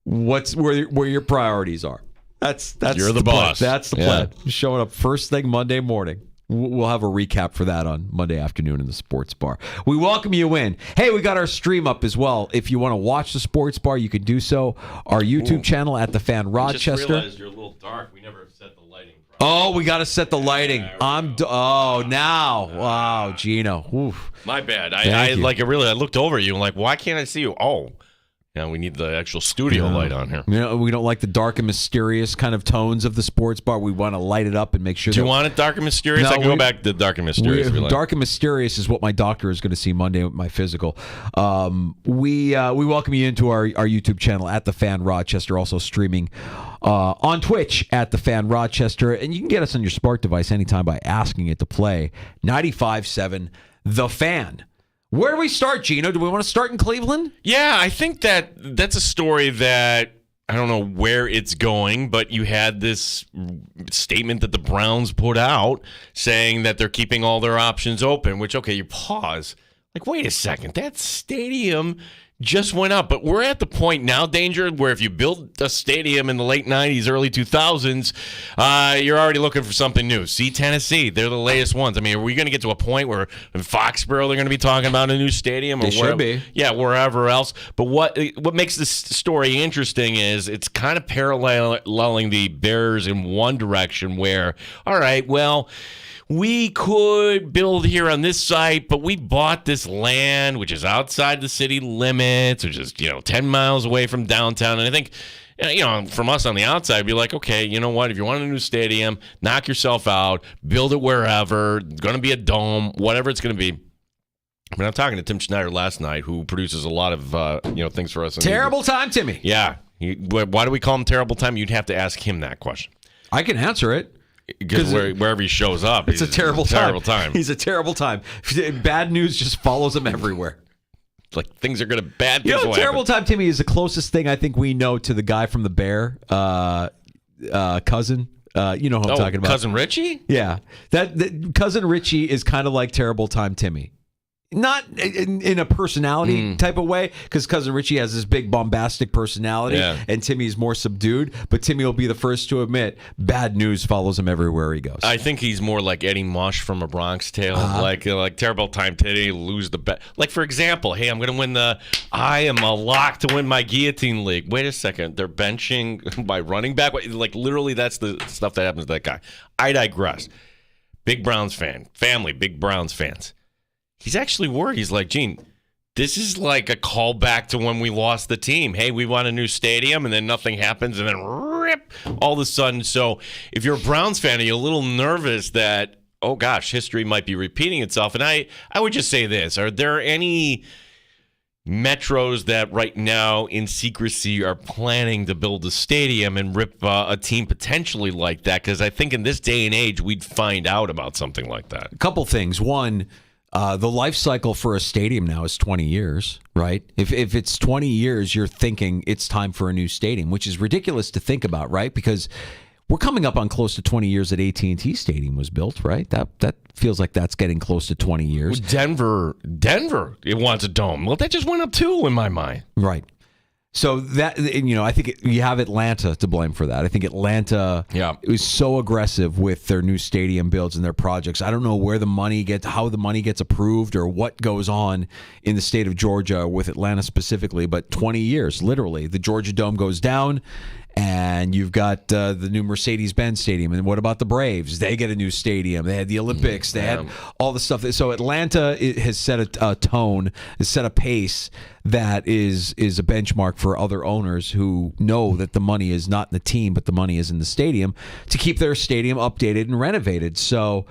where your priorities are. That's you're the boss. Plan. That's the plan. Showing up first thing Monday morning. We'll have a recap for that on Monday afternoon in the Sports Bar. We welcome you in. Hey, we got our stream up as well. If you want to watch the Sports Bar, you can do so. Our YouTube channel at the Fan Rochester. I just realized you're a little dark. We never set the lighting. Oh, we got to set the lighting. Now. Wow, Gino. Oof. My bad. I looked over at you and like, why can't I see you? Oh, now we need the actual studio light on here. We don't like the dark and mysterious kind of tones of the Sports Bar. We want to light it up and make sure. Do you want it dark and mysterious? No, I can go back to dark and mysterious. Dark and mysterious is what my doctor is going to see Monday with my physical. We welcome you into our YouTube channel at the Fan Rochester, also streaming on Twitch at the Fan Rochester, and you can get us on your smart device anytime by asking it to play 95.7 The Fan. Where do we start, Gino? Do we want to start in Cleveland? Yeah, I think that's a story that I don't know where it's going, but you had this statement that the Browns put out saying that they're keeping all their options open, which, okay, you pause. Like, wait a second, that stadium just went up. But we're at the point now, Danger, where if you build a stadium in the late 90s, early 2000s, you're already looking for something new. See Tennessee, they're the latest ones. I mean, are we going to get to a point where in Foxborough they're going to be talking about a new stadium? They should be. Yeah, wherever else. But what makes this story interesting is it's kind of paralleling the Bears in one direction where, all right, well, we could build here on this site, but we bought this land, which is outside the city limits, which is, 10 miles away from downtown. And I think, from us on the outside, it'd be like, okay, you know what? If you want a new stadium, knock yourself out, build it wherever, going to be a dome, whatever it's going to be. I mean, I'm talking to Tim Schneider last night, who produces a lot of, things for us. Terrible Time, Timmy. Yeah. Why do we call him Terrible Time? You'd have to ask him that question. I can answer it. Because wherever he shows up, it's a terrible time. He's a terrible time. Bad news just follows him everywhere. Like things are going to bad. Terrible Time Timmy is the closest thing I think we know to the guy from the Bear cousin. You know who I'm talking about? Cousin Richie? Yeah, that Cousin Richie is kind of like Terrible Time Timmy. Not in a personality type of way, because Cousin Richie has this big bombastic personality, and Timmy's more subdued. But Timmy will be the first to admit bad news follows him everywhere he goes. I think he's more like Eddie Mush from A Bronx Tale, like Terrible Time Timmy, lose the bet. Like, for example, hey, I'm going to win I am a lock to win my guillotine league. Wait a second, they're benching my running back. Like, literally, that's the stuff that happens to that guy. I digress. Big Browns fan, family, big Browns fans. He's actually worried. He's like, Gene, this is like a callback to when we lost the team. Hey, we want a new stadium, and then nothing happens, and then rip, all of a sudden. So if you're a Browns fan, are you a little nervous that, oh, gosh, history might be repeating itself? And I would just say this. Are there any metros that right now in secrecy are planning to build a stadium and rip a team potentially like that? Because I think in this day and age, we'd find out about something like that. A couple things. One, the life cycle for a stadium now is 20 years, right? If it's 20 years, you're thinking it's time for a new stadium, which is ridiculous to think about, right? Because we're coming up on close to 20 years that AT&T Stadium was built, right? That feels like that's getting close to 20 years. Denver, it wants a dome. Well, that just went up too in my mind. Right. So that, I think you have Atlanta to blame for that. I think Atlanta was so aggressive with their new stadium builds and their projects. I don't know how the money gets approved or what goes on in the state of Georgia with Atlanta specifically, but 20 years, literally. The Georgia Dome goes down. And you've got the new Mercedes-Benz Stadium. And what about the Braves? They get a new stadium. They had the Olympics. They had all the stuff. So Atlanta has set a tone, has set a pace that is a benchmark for other owners who know that the money is not in the team, but the money is in the stadium to keep their stadium updated and renovated. So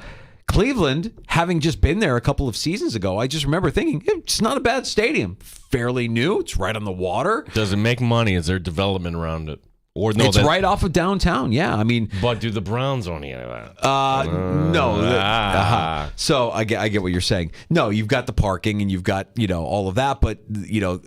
Cleveland, having just been there a couple of seasons ago, I just remember thinking, it's not a bad stadium. Fairly new. It's right on the water. Does it make money? Is there development around it? Or no, it's right off of downtown. Yeah, I mean, but do the Browns own any of that? No. So I get what you're saying. No, you've got the parking and you've got all of that, but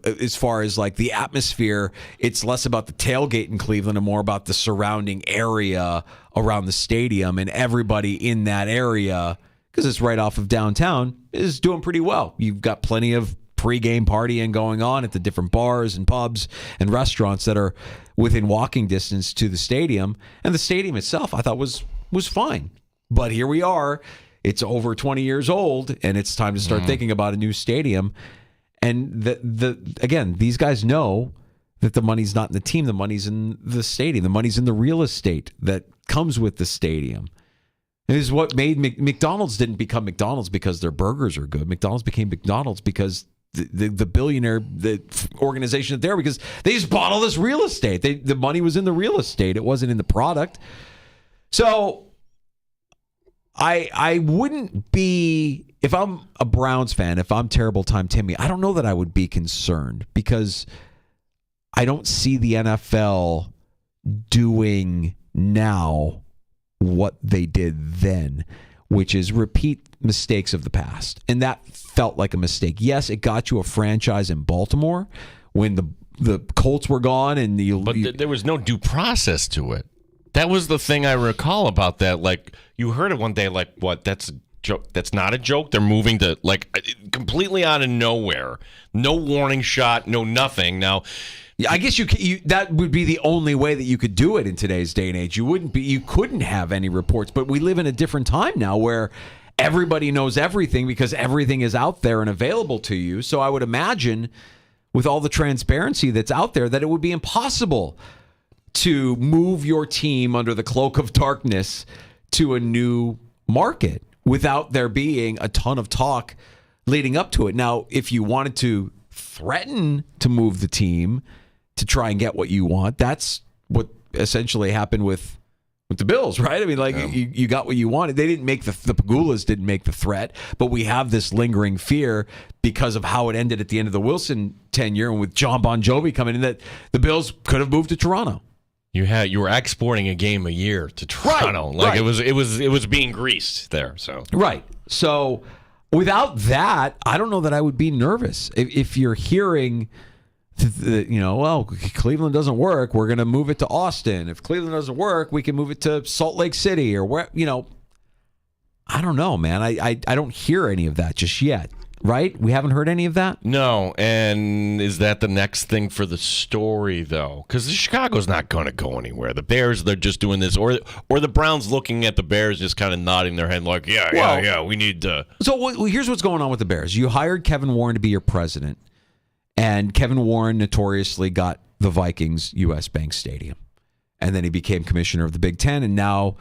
as far as like the atmosphere, it's less about the tailgate in Cleveland and more about the surrounding area around the stadium, and everybody in that area, because it's right off of downtown, is doing pretty well. You've got plenty of pre-game partying going on at the different bars and pubs and restaurants that are within walking distance to the stadium. And the stadium itself, I thought, was fine. But here we are. It's over 20 years old, and it's time to start thinking about a new stadium. And again, these guys know that the money's not in the team. The money's in the stadium. The money's in the real estate that comes with the stadium. It is what made McDonald's didn't become McDonald's because their burgers are good. McDonald's became McDonald's because the billionaire, the organization there, because they just bought all this real estate. The money was in the real estate. It wasn't in the product. So I wouldn't be, if I'm a Browns fan, if I'm Terrible Time Timmy, I don't know that I would be concerned, because I don't see the NFL doing now what they did then, which is repeat mistakes of the past. And that felt like a mistake. Yes, it got you a franchise in Baltimore when the Colts were gone, and there was no due process to it. That was the thing I recall about that. Like, you heard it one day, like, what? That's a joke. That's not a joke. They're moving to, like, completely out of nowhere. No warning shot, no nothing. Now, I guess you that would be the only way that you could do it in today's day and age. You couldn't have any reports, but we live in a different time now where everybody knows everything because everything is out there and available to you. So I would imagine, with all the transparency that's out there, that it would be impossible to move your team under the cloak of darkness to a new market without there being a ton of talk leading up to it. Now, if you wanted to threaten to move the team to try and get what you want, that's what essentially happened with the Bills, right? I mean, like, you got what you wanted. They didn't make the Pagulas didn't make the threat, but we have this lingering fear because of how it ended at the end of the Wilson tenure, and with John Bon Jovi coming in, that the Bills could have moved to Toronto. You were exporting a game a year to Toronto, right. It was being greased there. So right. So without that, I don't know that I would be nervous. If you're hearing, well, Cleveland doesn't work, we're going to move it to Austin. If Cleveland doesn't work, we can move it to Salt Lake City or where. I don't know, man. I don't hear any of that just yet. Right? We haven't heard any of that? No. And is that the next thing for the story, though? Because Chicago's not going to go anywhere. The Bears, they're just doing this. Or the Browns looking at the Bears just kind of nodding their head like, yeah, we need to. So here's what's going on with the Bears. You hired Kevin Warren to be your president, and Kevin Warren notoriously got the Vikings U.S. Bank Stadium. And then he became commissioner of the Big Ten, and now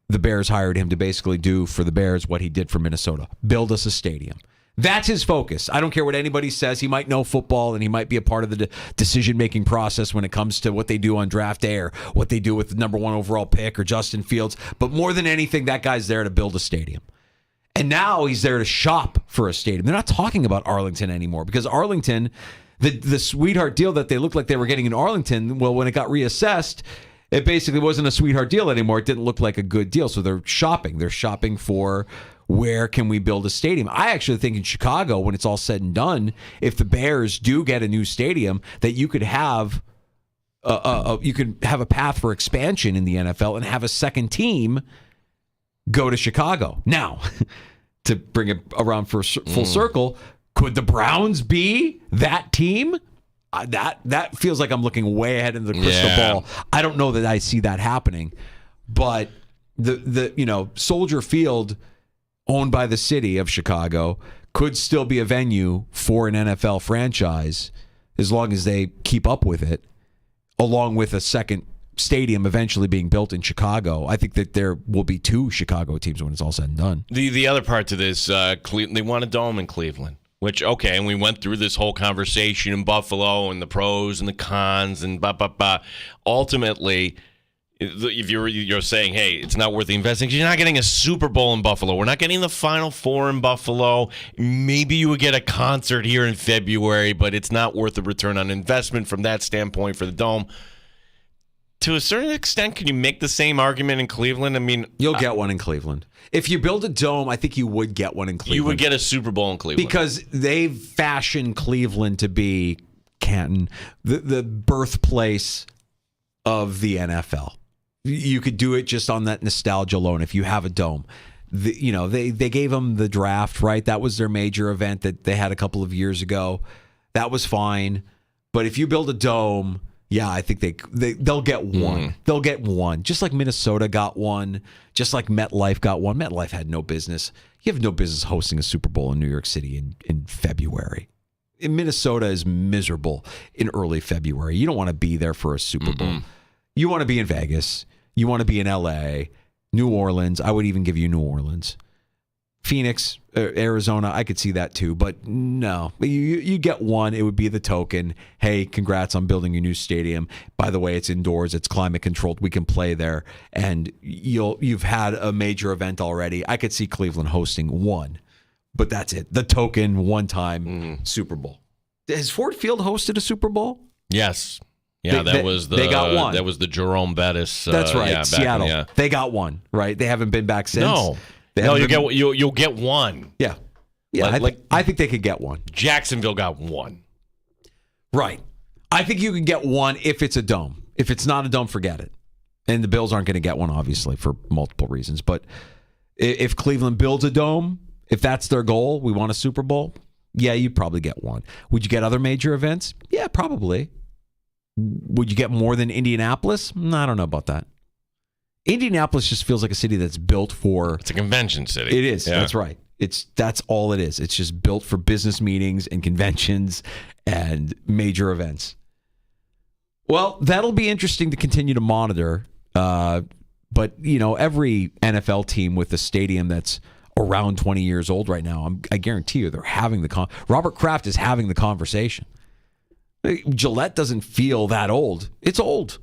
the Bears hired him to basically do for the Bears what he did for Minnesota, build us a stadium. That's his focus. I don't care what anybody says. He might know football, and he might be a part of the decision-making process when it comes to what they do on draft day or what they do with the number 1 overall pick or Justin Fields. But more than anything, that guy's there to build a stadium. And now he's there to shop for a stadium. They're not talking about Arlington anymore, because Arlington, the sweetheart deal that they looked like they were getting in Arlington, well, when it got reassessed, it basically wasn't a sweetheart deal anymore. It didn't look like a good deal. So they're shopping. They're shopping for, where can we build a stadium? I actually think in Chicago, when it's all said and done, if the Bears do get a new stadium, that you could have you could have a path for expansion in the NFL and have a second team go to Chicago. Now, to bring it around for full circle, could the Browns be that team? That feels like I'm looking way ahead in the crystal ball. I don't know that I see that happening, but the Soldier Field, owned by the city of Chicago, could still be a venue for an NFL franchise as long as they keep up with it, along with a second stadium eventually being built in Chicago. I think that there will be 2 Chicago teams when it's all said and done. The other part to this, they want a dome in Cleveland, which, okay, and we went through this whole conversation in Buffalo and the pros and the cons and ultimately, if you're saying, hey, it's not worth the investing because you're not getting a Super Bowl in Buffalo. We're not getting the Final Four in Buffalo. Maybe you would get a concert here in February, but it's not worth the return on investment from that standpoint for the dome. To a certain extent, can you make the same argument in Cleveland? I mean, you'll get one in Cleveland. If you build a dome, I think you would get one in Cleveland. You would get a Super Bowl in Cleveland. Because they've fashioned Cleveland to be Canton, the birthplace of the NFL. You could do it just on that nostalgia alone if you have a dome. They gave them the draft, right? That was their major event that they had a couple of years ago. That was fine. But if you build a dome, yeah, I think they'll get one. They'll get one. Just like Minnesota got one. Just like MetLife got one. MetLife had no business. You have no business hosting a Super Bowl in New York City in February. Minnesota is miserable in early February. You don't want to be there for a Super Bowl. You want to be in Vegas. You want to be in LA, New Orleans. I would even give you New Orleans. Phoenix, Arizona, I could see that too. But no, you get one. It would be the token. Hey, congrats on building your new stadium. By the way, it's indoors. It's climate controlled. We can play there. And you've had a major event already. I could see Cleveland hosting one. But that's it. The token, one-time Super Bowl. Has Ford Field hosted a Super Bowl? Yes. Yeah, they got one. That was the Jerome Bettis. That's right, Seattle. They got one, right? They haven't been back since. You'll get one. Yeah. I think they could get one. Jacksonville got one. Right. I think you can get one if it's a dome. If it's not a dome, forget it. And the Bills aren't going to get one, obviously, for multiple reasons. But if Cleveland builds a dome, if that's their goal, we want a Super Bowl, yeah, you'd probably get one. Would you get other major events? Yeah, probably. Would you get more than Indianapolis? I don't know about that. Indianapolis just feels like a city that's built for... It's a convention city. It is. Yeah. That's right. That's all it is. It's just built for business meetings and conventions and major events. Well, that'll be interesting to continue to monitor. But, every NFL team with a stadium that's around 20 years old right now, I guarantee you they're having Robert Kraft is having the conversation. Gillette doesn't feel that old. It's old.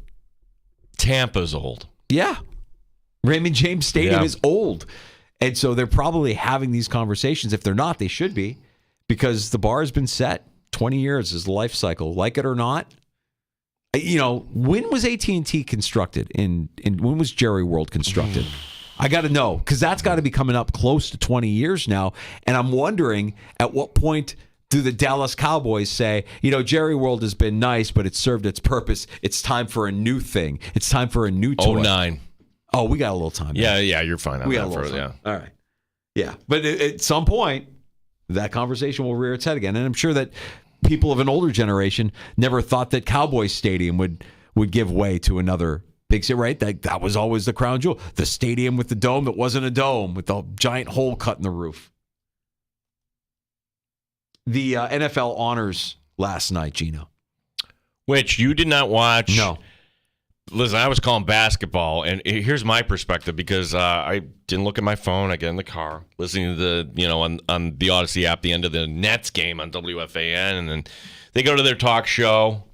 Tampa's old. Yeah. Raymond James Stadium is old. And so they're probably having these conversations. If they're not, they should be, because the bar has been set. 20 years is the life cycle. Like it or not. When was AT&T constructed? When was Jerry World constructed? I got to know, because that's got to be coming up close to 20 years now. And I'm wondering, at what point do the Dallas Cowboys say, Jerry World has been nice, but it's served its purpose. It's time for a new thing. It's time for a new toy. 09. Oh, we got a little time. Yeah, you're fine on we that. Got a little time. All right. Yeah, but at some point, that conversation will rear its head again. And I'm sure that people of an older generation never thought that Cowboys Stadium would give way to another big city, right? That was always the crown jewel. The stadium with the dome that wasn't a dome, with the giant hole cut in the roof. The NFL honors last night, Gino. Which you did not watch. No. Listen, I was calling basketball, and here's my perspective, because I didn't look at my phone. I get in the car, listening to on the Odyssey app, the end of the Nets game on WFAN, and then they go to their talk show,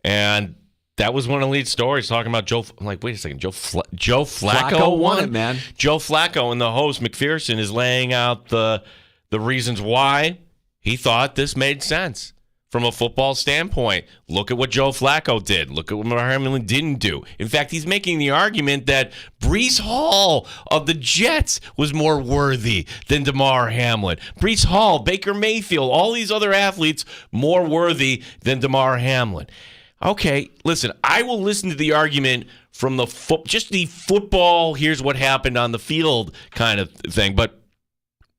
and that was one of the lead stories, talking about Joe. I'm like, wait a second, Joe Flacco won it, man. Joe Flacco, and the host McPherson is laying out the reasons why he thought this made sense from a football standpoint. Look at what Joe Flacco did. Look at what Damar Hamlin didn't do. In fact, he's making the argument that Breece Hall of the Jets was more worthy than Damar Hamlin. Breece Hall, Baker Mayfield, all these other athletes more worthy than Damar Hamlin. Okay, listen, I will listen to the argument from the football, here's what happened on the field kind of thing. But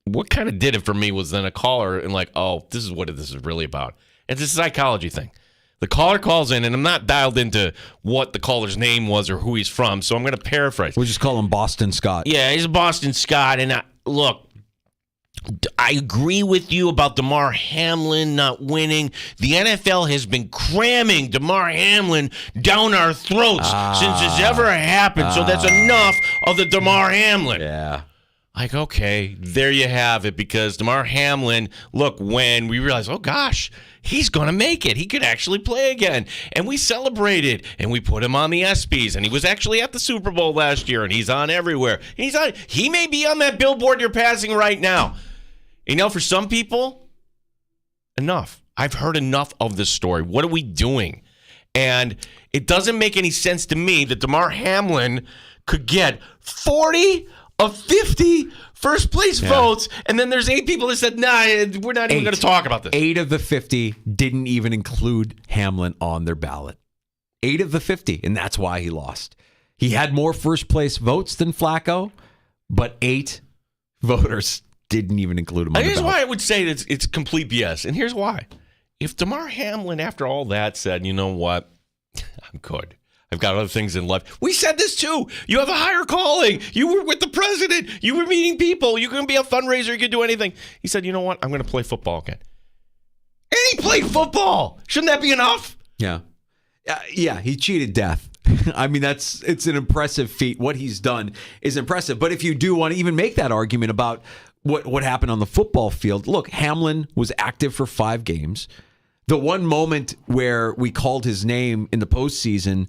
what kind of did it for me was then a caller and like, oh, this is what this is really about. It's a psychology thing. The caller calls in, and I'm not dialed into what the caller's name was or who he's from, so I'm going to paraphrase. We'll just call him Boston Scott. Yeah, he's Boston Scott. And look, I agree with you about DeMar Hamlin not winning. The NFL has been cramming DeMar Hamlin down our throats since it's ever happened. So that's enough of the DeMar Hamlin. Yeah. Like, okay, there you have it. Because DeMar Hamlin, look, when we realized, oh, gosh, he's going to make it. He could actually play again. And we celebrated, and we put him on the ESPYs. And he was actually at the Super Bowl last year, and he's on everywhere. He may be on that billboard you're passing right now. You know, for some people, enough. I've heard enough of this story. What are we doing? And it doesn't make any sense to me that DeMar Hamlin could get 40 of 50 first place votes, and then there's 8 people that said, nah, we're not even going to talk about this. 8 of the 50 didn't even include Hamlin on their ballot. 8 of the 50, and that's why he lost. He had more first place votes than Flacco, but 8 voters didn't even include him on the ballot. Here's why I would say it's complete BS, and here's why. If DeMar Hamlin, after all that, said, you know what, I'm good. I've got other things in life. We said this too. You have a higher calling. You were with the president. You were meeting people. You can be a fundraiser. You can do anything. He said, you know what? I'm going to play football again. And he played football. Shouldn't that be enough? Yeah. Yeah, he cheated death. I mean, it's an impressive feat. What he's done is impressive. But if you do want to even make that argument about what happened on the football field, look, Hamlin was active for 5 games. The one moment where we called his name in the postseason,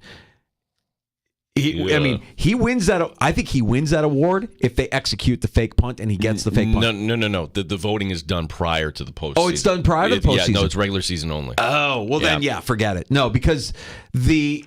he wins that. I think he wins that award if they execute the fake punt and he gets the fake punt. No. The voting is done prior to the postseason. Oh, it's done prior to the postseason? Yeah, no, it's regular season only. Oh, well then, forget it. No, because the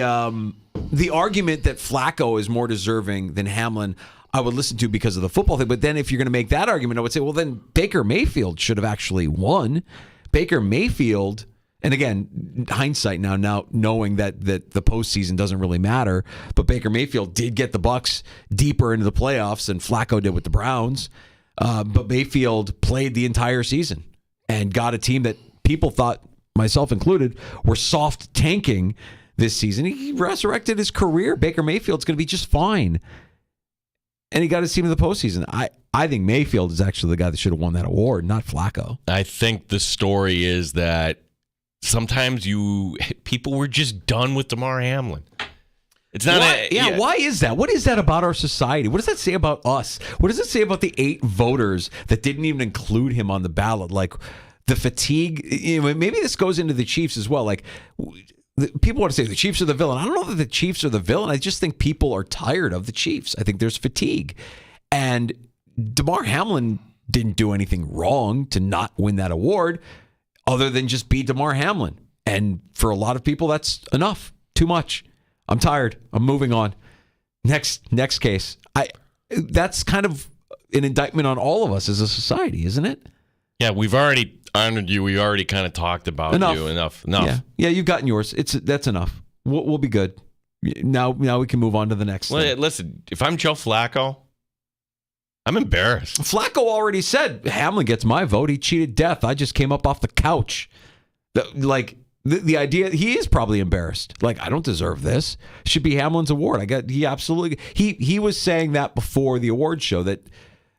argument that Flacco is more deserving than Hamlin, I would listen to because of the football thing. But then if you're going to make that argument, I would say, well, then Baker Mayfield should have actually won. Baker Mayfield, and again, hindsight now knowing that the postseason doesn't really matter, but Baker Mayfield did get the Bucs deeper into the playoffs than Flacco did with the Browns. But Mayfield played the entire season and got a team that people thought, myself included, were soft tanking this season. He resurrected his career. Baker Mayfield's going to be just fine. And he got his team in the postseason. I think Mayfield is actually the guy that should have won that award, not Flacco. I think the story is that sometimes people were just done with DeMar Hamlin. It's not. Why is that? What is that about our society? What does that say about us? What does it say about the 8 voters that didn't even include him on the ballot? Like the fatigue. Maybe this goes into the Chiefs as well. Like people want to say the Chiefs are the villain. I don't know that the Chiefs are the villain. I just think people are tired of the Chiefs. I think there's fatigue. And DeMar Hamlin didn't do anything wrong to not win that award other than just be DeMar Hamlin. And for a lot of people, that's enough. Too much. I'm tired. I'm moving on. Next case. That's kind of an indictment on all of us as a society, isn't it? Yeah, we've already honored you. We already kind of talked about you. Enough. Yeah, you've gotten yours. That's enough. We'll be good. Now we can move on to the next thing. Listen, if I'm Joe Flacco, I'm embarrassed. Flacco already said, Hamlin gets my vote. He cheated death. I just came up off the couch. The idea, he is probably embarrassed. Like, I don't deserve this. Should be Hamlin's award. He was saying that before the award show that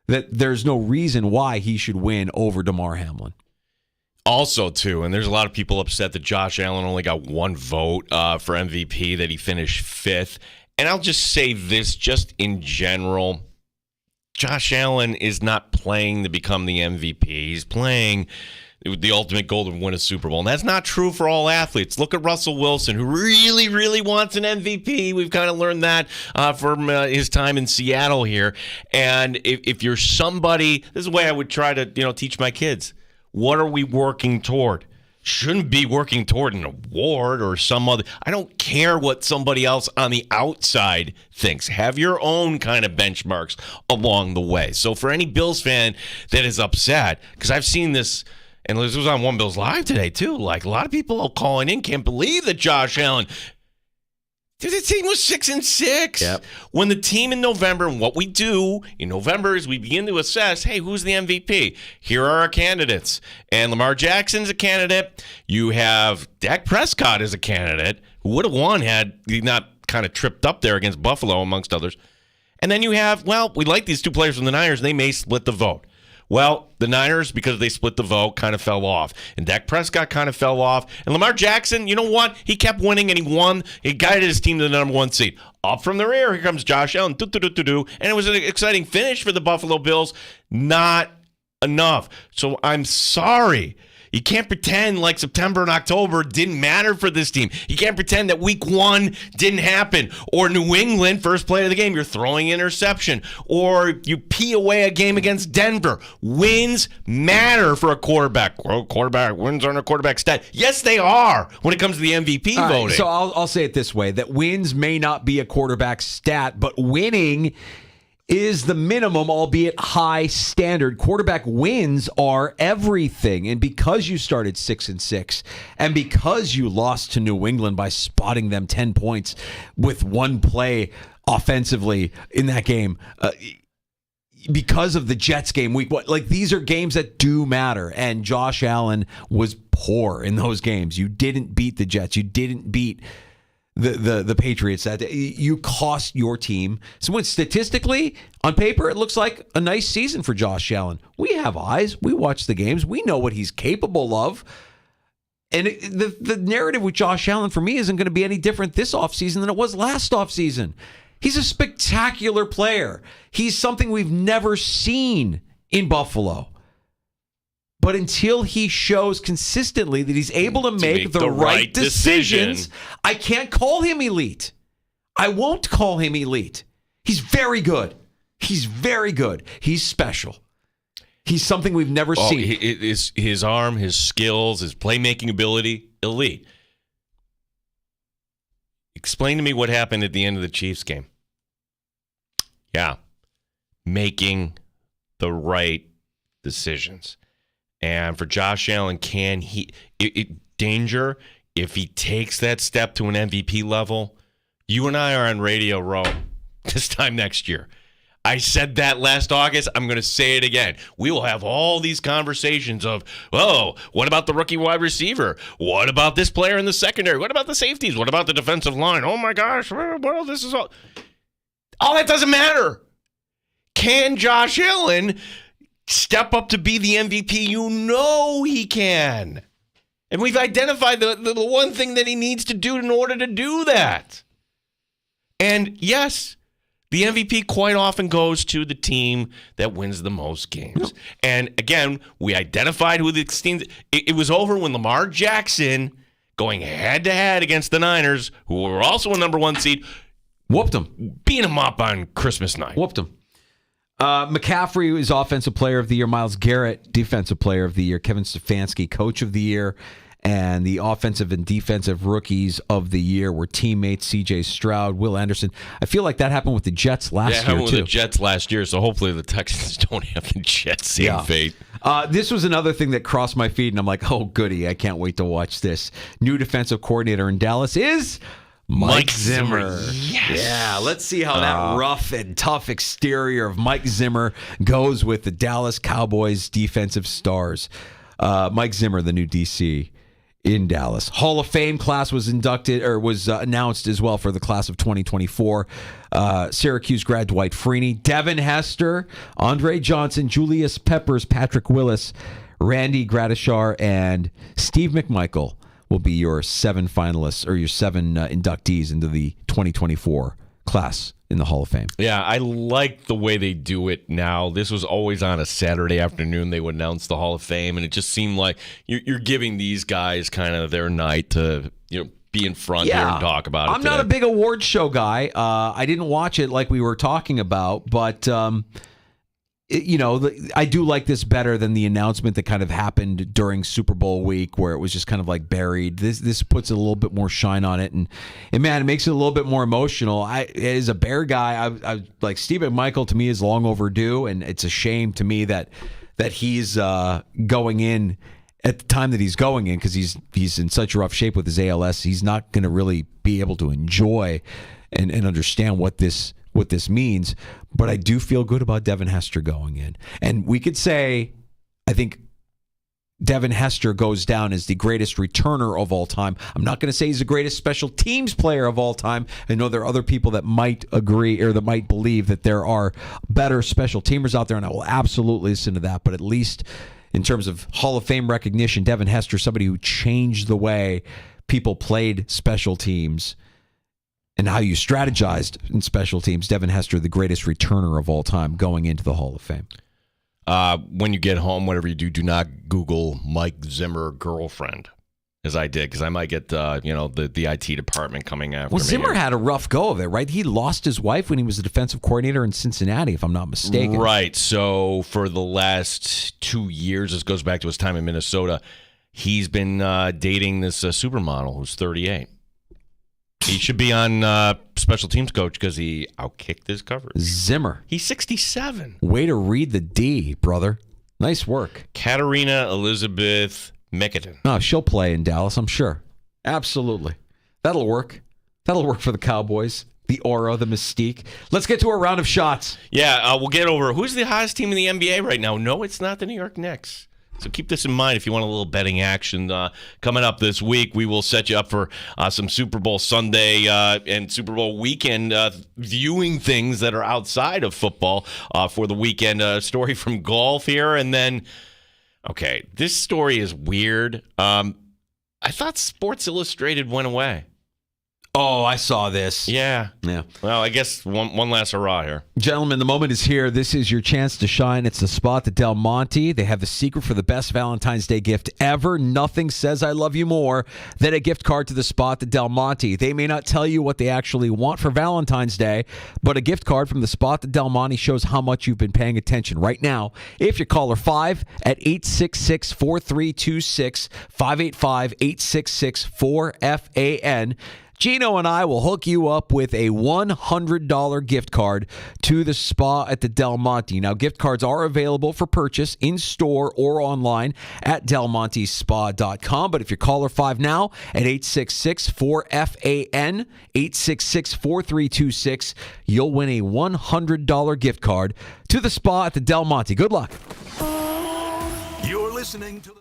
there's no reason why he should win over DeMar Hamlin. Also, too, and there's a lot of people upset that Josh Allen only got 1 vote for MVP, that he finished 5th. And I'll just say this, just in general, Josh Allen is not playing to become the MVP. He's playing the ultimate goal to win a Super Bowl. And that's not true for all athletes. Look at Russell Wilson, who really, really wants an MVP. We've kind of learned that from his time in Seattle here. And if you're somebody, this is the way I would try to teach my kids. What are we working toward? Shouldn't be working toward an award or some other. I don't care what somebody else on the outside thinks. Have your own kind of benchmarks along the way. So for any Bills fan that is upset, because I've seen this and this was on One Bills Live today, too. Like, a lot of people calling in can't believe that Josh Allen. Dude, the team was 6-6. Yep. When the team in November, and what we do in November is we begin to assess, hey, who's the MVP? Here are our candidates. And Lamar Jackson's a candidate. You have Dak Prescott as a candidate, who would have won had he not kind of tripped up there against Buffalo, amongst others. And then you have, well, we like these two players from the Niners, and they may split the vote. Well, the Niners, because they split the vote, kind of fell off. And Dak Prescott kind of fell off. And Lamar Jackson, you know what? He kept winning, and he won. He guided his team to the number 1 seed. Up from the rear, here comes Josh Allen. And it was an exciting finish for the Buffalo Bills. Not enough. So I'm sorry. You can't pretend like September and October didn't matter for this team. You can't pretend that week 1 didn't happen. Or New England, first play of the game, you're throwing interception. Or you pee away a game against Denver. Wins matter for a quarterback. Well, quarterback wins aren't a quarterback stat. Yes, they are when it comes to the MVP voting. Right, so I'll say it this way, that wins may not be a quarterback stat, but winning is the minimum, albeit high standard. Quarterback wins are everything. And because you started 6-6, and because you lost to New England by spotting them 10 points with one play offensively in that game, because of the Jets game week, like these are games that do matter. And Josh Allen was poor in those games. You didn't beat the Jets. You didn't beat the Patriots. That you cost your team. So when statistically, on paper, it looks like a nice season for Josh Allen. We have eyes. We watch the games. We know what he's capable of. And the narrative with Josh Allen for me isn't going to be any different this offseason than it was last offseason. He's a spectacular player. He's something we've never seen in Buffalo. But until he shows consistently that he's able to make the right decisions, I can't call him elite. I won't call him elite. He's very good. He's very good. He's special. He's something we've never seen. His arm, his skills, his playmaking ability, elite. Explain to me what happened at the end of the Chiefs game. Yeah. Making the right decisions. And for Josh Allen, can he danger if he takes that step to an MVP level? You and I are on Radio Row this time next year. I said that last August. I'm going to say it again. We will have all these conversations of, oh, what about the rookie wide receiver? What about this player in the secondary? What about the safeties? What about the defensive line? Oh, my gosh. Well, this is all that doesn't matter. Can Josh Allen step up to be the MVP? You know he can. And we've identified the one thing that he needs to do in order to do that. And yes, the MVP quite often goes to the team that wins the most games. And again, we identified who the teams. It was over when Lamar Jackson, going head-to-head against the Niners, who were also a number 1 seed, whooped them. Beat him up on Christmas night. Whooped him. McCaffrey is Offensive Player of the Year. Myles Garrett, Defensive Player of the Year. Kevin Stefanski, Coach of the Year. And the Offensive and Defensive Rookies of the Year were teammates C.J. Stroud, Will Anderson. I feel like that happened with the Jets last year, too. Yeah, it happened with the Jets last year, so hopefully the Texans don't have the Jets' same fate. This was another thing that crossed my feed, and I'm like, oh, goody, I can't wait to watch this. New defensive coordinator in Dallas is Mike Zimmer. Yes. Yeah, let's see how that rough and tough exterior of Mike Zimmer goes with the Dallas Cowboys defensive stars. Mike Zimmer, the new DC in Dallas. Hall of Fame class was announced as well for the class of 2024. Syracuse grad Dwight Freeney, Devin Hester, Andre Johnson, Julius Peppers, Patrick Willis, Randy Gradishar, and Steve McMichael will be your 7 finalists or your 7 inductees into the 2024 class in the Hall of Fame. Yeah, I like the way they do it now. This was always on a Saturday afternoon. They would announce the Hall of Fame, and it just seemed like you're giving these guys kind of their night to be in front here and talk about it. I'm not a big award show guy. I didn't watch it like we were talking about, but I do like this better than the announcement that kind of happened during Super Bowl week where it was just kind of like buried. This puts a little bit more shine on it, and man, it makes it a little bit more emotional. As a Bear guy, I like Steve McMichael. To me, is long overdue, and it's a shame to me that he's going in at the time that he's going in, because he's in such rough shape with his ALS, he's not going to really be able to enjoy and understand what this means. But I do feel good about Devin Hester going in. And we could say, I think Devin Hester goes down as the greatest returner of all time. I'm not going to say he's the greatest special teams player of all time. I know there are other people that might agree or that might believe that there are better special teamers out there, and I will absolutely listen to that. But at least in terms of Hall of Fame recognition, Devin Hester, somebody who changed the way people played special teams and how you strategized in special teams. Devin Hester, the greatest returner of all time, going into the Hall of Fame. When you get home, whatever you do not Google Mike Zimmer girlfriend, as I did, because I might get the IT department coming after me. Well, Zimmer had a rough go of it, right? He lost his wife when he was the defensive coordinator in Cincinnati, if I'm not mistaken. Right. So for the last 2 years, this goes back to his time in Minnesota, he's been dating this supermodel who's 38. He should be on special teams coach because he outkicked his coverage. Zimmer. He's 67. Way to read the D, brother. Nice work. Katerina Elizabeth Mikatin. Oh, she'll play in Dallas, I'm sure. Absolutely. That'll work. That'll work for the Cowboys. The aura, the mystique. Let's get to a round of shots. Yeah, we'll get over who's the hottest team in the NBA right now. No, it's not the New York Knicks. So keep this in mind if you want a little betting action. Coming up this week, we will set you up for some Super Bowl Sunday and Super Bowl weekend viewing things that are outside of football for the weekend. Story from golf here. And then, okay, this story is weird. I thought Sports Illustrated went away. Oh, I saw this. Yeah. Well, I guess one last hurrah here. Gentlemen, the moment is here. This is your chance to shine. It's the spot at Del Monte. They have the secret for the best Valentine's Day gift ever. Nothing says I love you more than a gift card to the spot at Del Monte. They may not tell you what they actually want for Valentine's Day, but a gift card from the spot at Del Monte shows how much you've been paying attention. Right now, if you call 5 at 866-4326, 585-866-4FAN, Gino and I will hook you up with a $100 gift card to the spa at the Del Monte. Now, gift cards are available for purchase in-store or online at delmontespa.com. But if you call 5 now at 866-4FAN, 866-4326, you'll win a $100 gift card to the spa at the Del Monte. Good luck. You're listening to the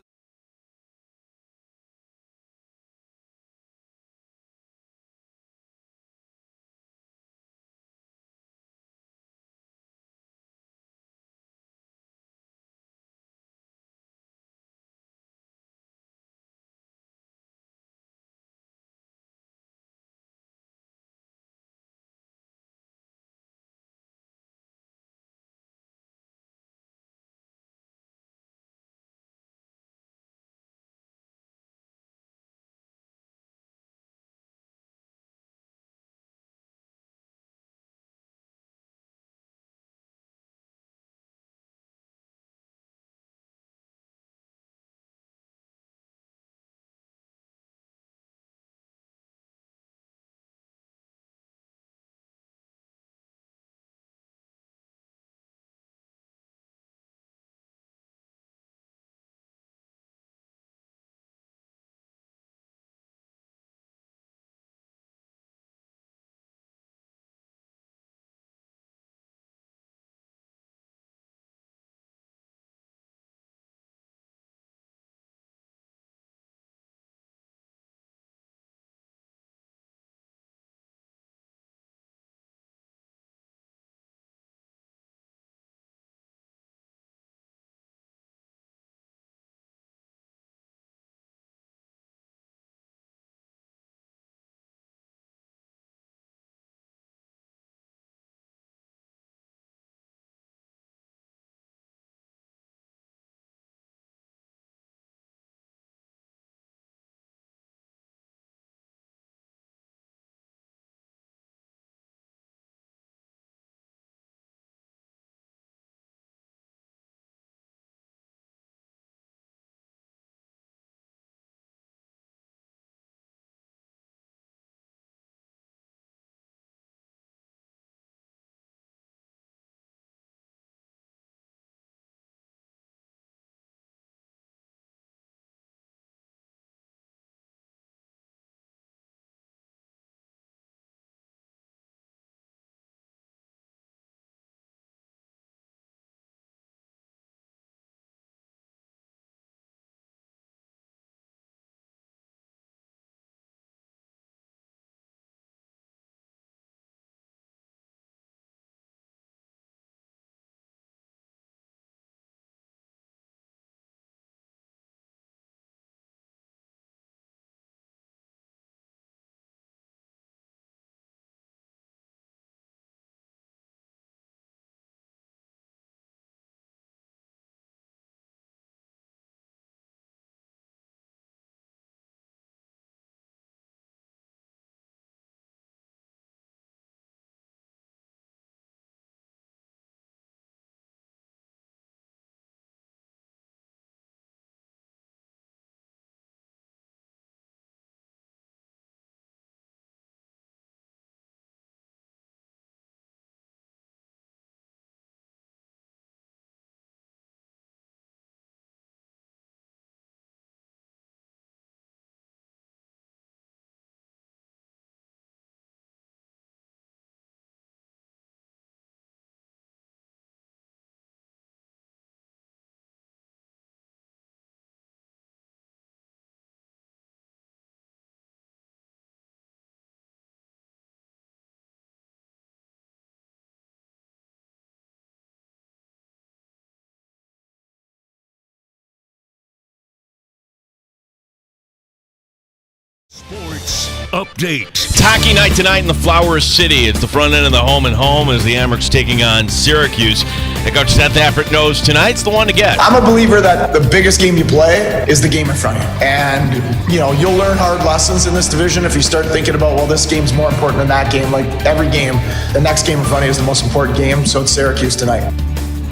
Sports update. It's hockey night tonight in the Flower City. It's the front end of the home and home as the Amerks taking on Syracuse. And Coach Seth Afford knows tonight's the one to get. I'm a believer that the biggest game you play is the game in front of you. And, you'll learn hard lessons in this division if you start thinking about, well, this game's more important than that game. Like every game, the next game in front of you is the most important game. So it's Syracuse tonight.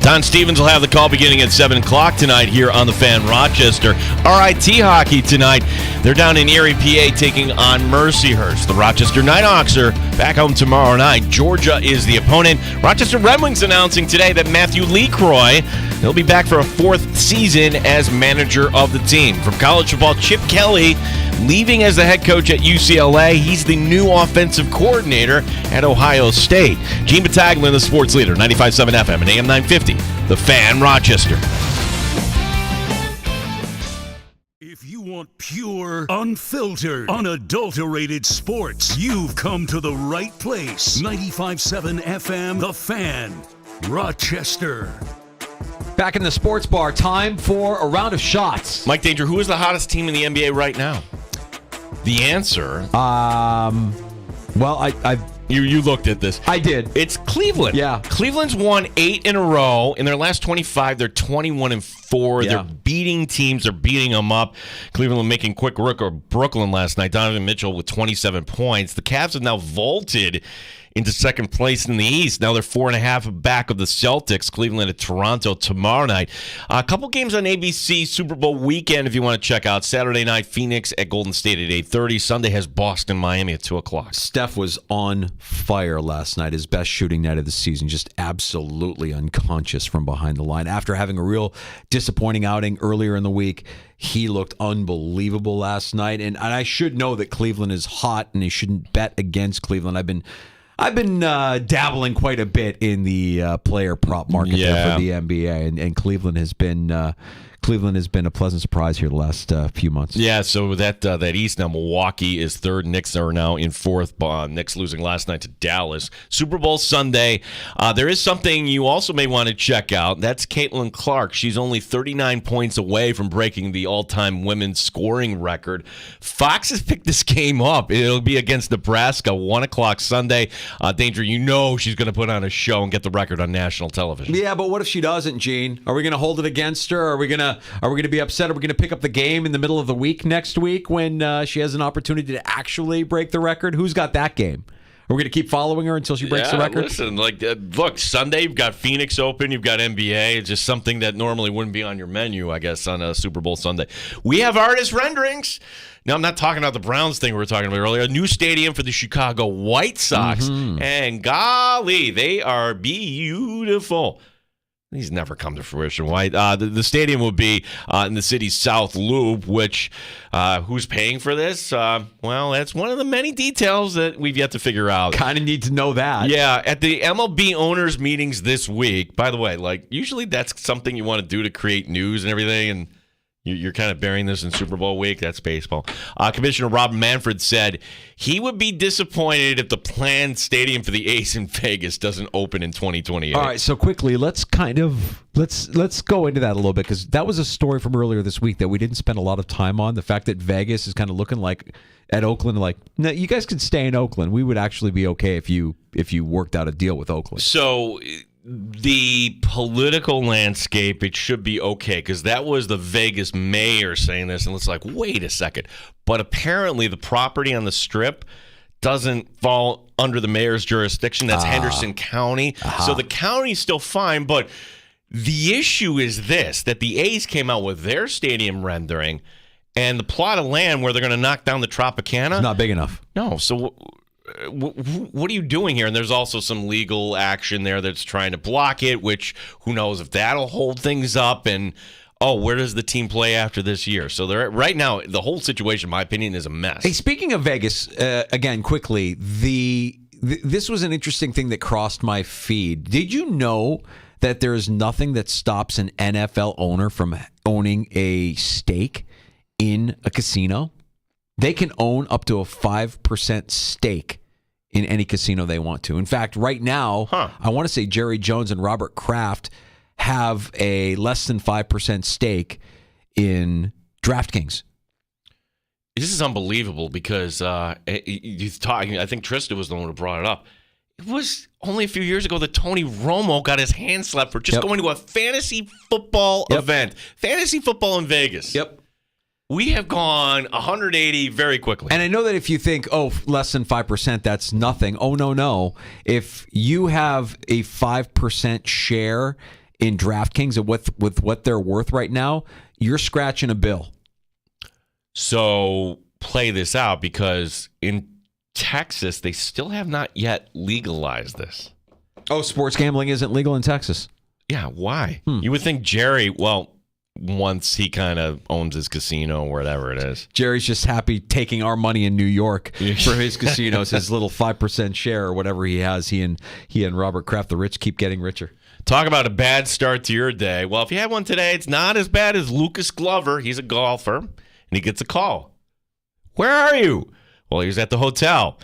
Don Stevens will have the call beginning at 7 o'clock tonight here on the Fan Rochester. RIT hockey tonight. They're down in Erie, PA, taking on Mercyhurst. The Rochester Nighthawks are back home tomorrow night. Georgia is the opponent. Rochester Red Wings announcing today that Matthew LeCroy, he'll be back for a 4th season as manager of the team. From college football, Chip Kelly leaving as the head coach at UCLA. He's the new offensive coordinator at Ohio State. Gene Battaglia, the sports leader, 95.7 FM and AM 950. The Fan Rochester. If you want pure, unfiltered, unadulterated sports, you've come to the right place. 95.7 FM, The Fan, Rochester. Back in the sports bar, time for a round of shots. Mike Danger, who is the hottest team in the NBA right now? The answer. You looked at this. I did. It's Cleveland. Yeah. Cleveland's won 8 in a row. In their last 25, they're 21-4. Yeah. They're beating teams. They're beating them up. Cleveland making quick work of Brooklyn last night. Donovan Mitchell with 27 points. The Cavs have now vaulted into second place in the East. Now they're 4.5 back of the Celtics. Cleveland at Toronto tomorrow night. A couple games on ABC Super Bowl weekend if you want to check out. Saturday night, Phoenix at Golden State at 8:30. Sunday has Boston, Miami at 2 o'clock. Steph was on fire last night. His best shooting night of the season. Just absolutely unconscious from behind the line. After having a real disappointing outing earlier in the week, he looked unbelievable last night. And I should know that Cleveland is hot and they shouldn't bet against Cleveland. I've been dabbling quite a bit in the player prop market there for the NBA, and Cleveland has been a pleasant surprise here the last few months. Yeah, so that East now, Milwaukee is third. Knicks are now in fourth. Knicks losing last night to Dallas. Super Bowl Sunday. There is something you also may want to check out. That's Caitlin Clark. She's only 39 points away from breaking the all-time women's scoring record. Fox has picked this game up. It'll be against Nebraska, 1 o'clock Sunday. Danger, she's going to put on a show and get the record on national television. Yeah, but what if she doesn't, Gene? Are we going to hold it against her? Are we going to be upset? Are we going to pick up the game in the middle of the week next week when she has an opportunity to actually break the record? Who's got that game? Are we going to keep following her until she breaks the record? Listen, look, Sunday you've got Phoenix Open, you've got NBA. It's just something that normally wouldn't be on your menu, I guess, on a Super Bowl Sunday. We have artist renderings. Now, I'm not talking about the Browns thing we were talking about earlier. A new stadium for the Chicago White Sox. Mm-hmm. And golly, they are beautiful. These never come to fruition. Why? The stadium will be in the city's South Loop, which who's paying for this? Well, that's one of the many details that we've yet to figure out. Kind of need to know that. Yeah, at the MLB owners meetings this week, by the way, usually that's something you want to do to create news and everything, and you're kind of burying this in Super Bowl week. That's baseball. Commissioner Rob Manfred said he would be disappointed if the planned stadium for the A's in Vegas doesn't open in 2028. All right, so quickly, let's go into that a little bit, because that was a story from earlier this week that we didn't spend a lot of time on. The fact that Vegas is kind of looking like at Oakland, no, you guys could stay in Oakland. We would actually be okay if you worked out a deal with Oakland. So the political landscape, it should be okay, because that was the Vegas mayor saying this, and it's like, wait a second. But apparently the property on the Strip doesn't fall under the mayor's jurisdiction. That's Henderson County. So the county's still fine, but the issue is this, that the A's came out with their stadium rendering, and the plot of land where they're going to knock down the Tropicana. It's not big enough. No, so what are you doing here? And there's also some legal action there that's trying to block it, which who knows if that'll hold things up. And where does the team play after this year? So right now, the whole situation, in my opinion, is a mess. Hey, speaking of Vegas, again, quickly, this was an interesting thing that crossed my feed. Did you know that there is nothing that stops an NFL owner from owning a stake in a casino? They can own up to a 5% stake in any casino they want to. In fact, right now, I want to say Jerry Jones and Robert Kraft have a less than 5% stake in DraftKings. This is unbelievable because you talking. I think Trista was the one who brought it up. It was only a few years ago that Tony Romo got his hand slapped for just going to a fantasy football event. Fantasy football in Vegas. Yep. We have gone 180 very quickly. And I know that if you think, less than 5%, that's nothing. Oh, no. If you have a 5% share in DraftKings with what they're worth right now, you're scratching a bill. So play this out because in Texas, they still have not yet legalized this. Oh, sports gambling isn't legal in Texas? Yeah, why? You would think Jerry, once he kind of owns his casino or whatever it is. Jerry's just happy taking our money in New York for his casinos, his little 5% share or whatever he has. He and Robert Kraft, the rich, keep getting richer. Talk about a bad start to your day. Well, if you had one today, it's not as bad as Lucas Glover. He's a golfer, and he gets a call. Where are you? Well, he was at the hotel.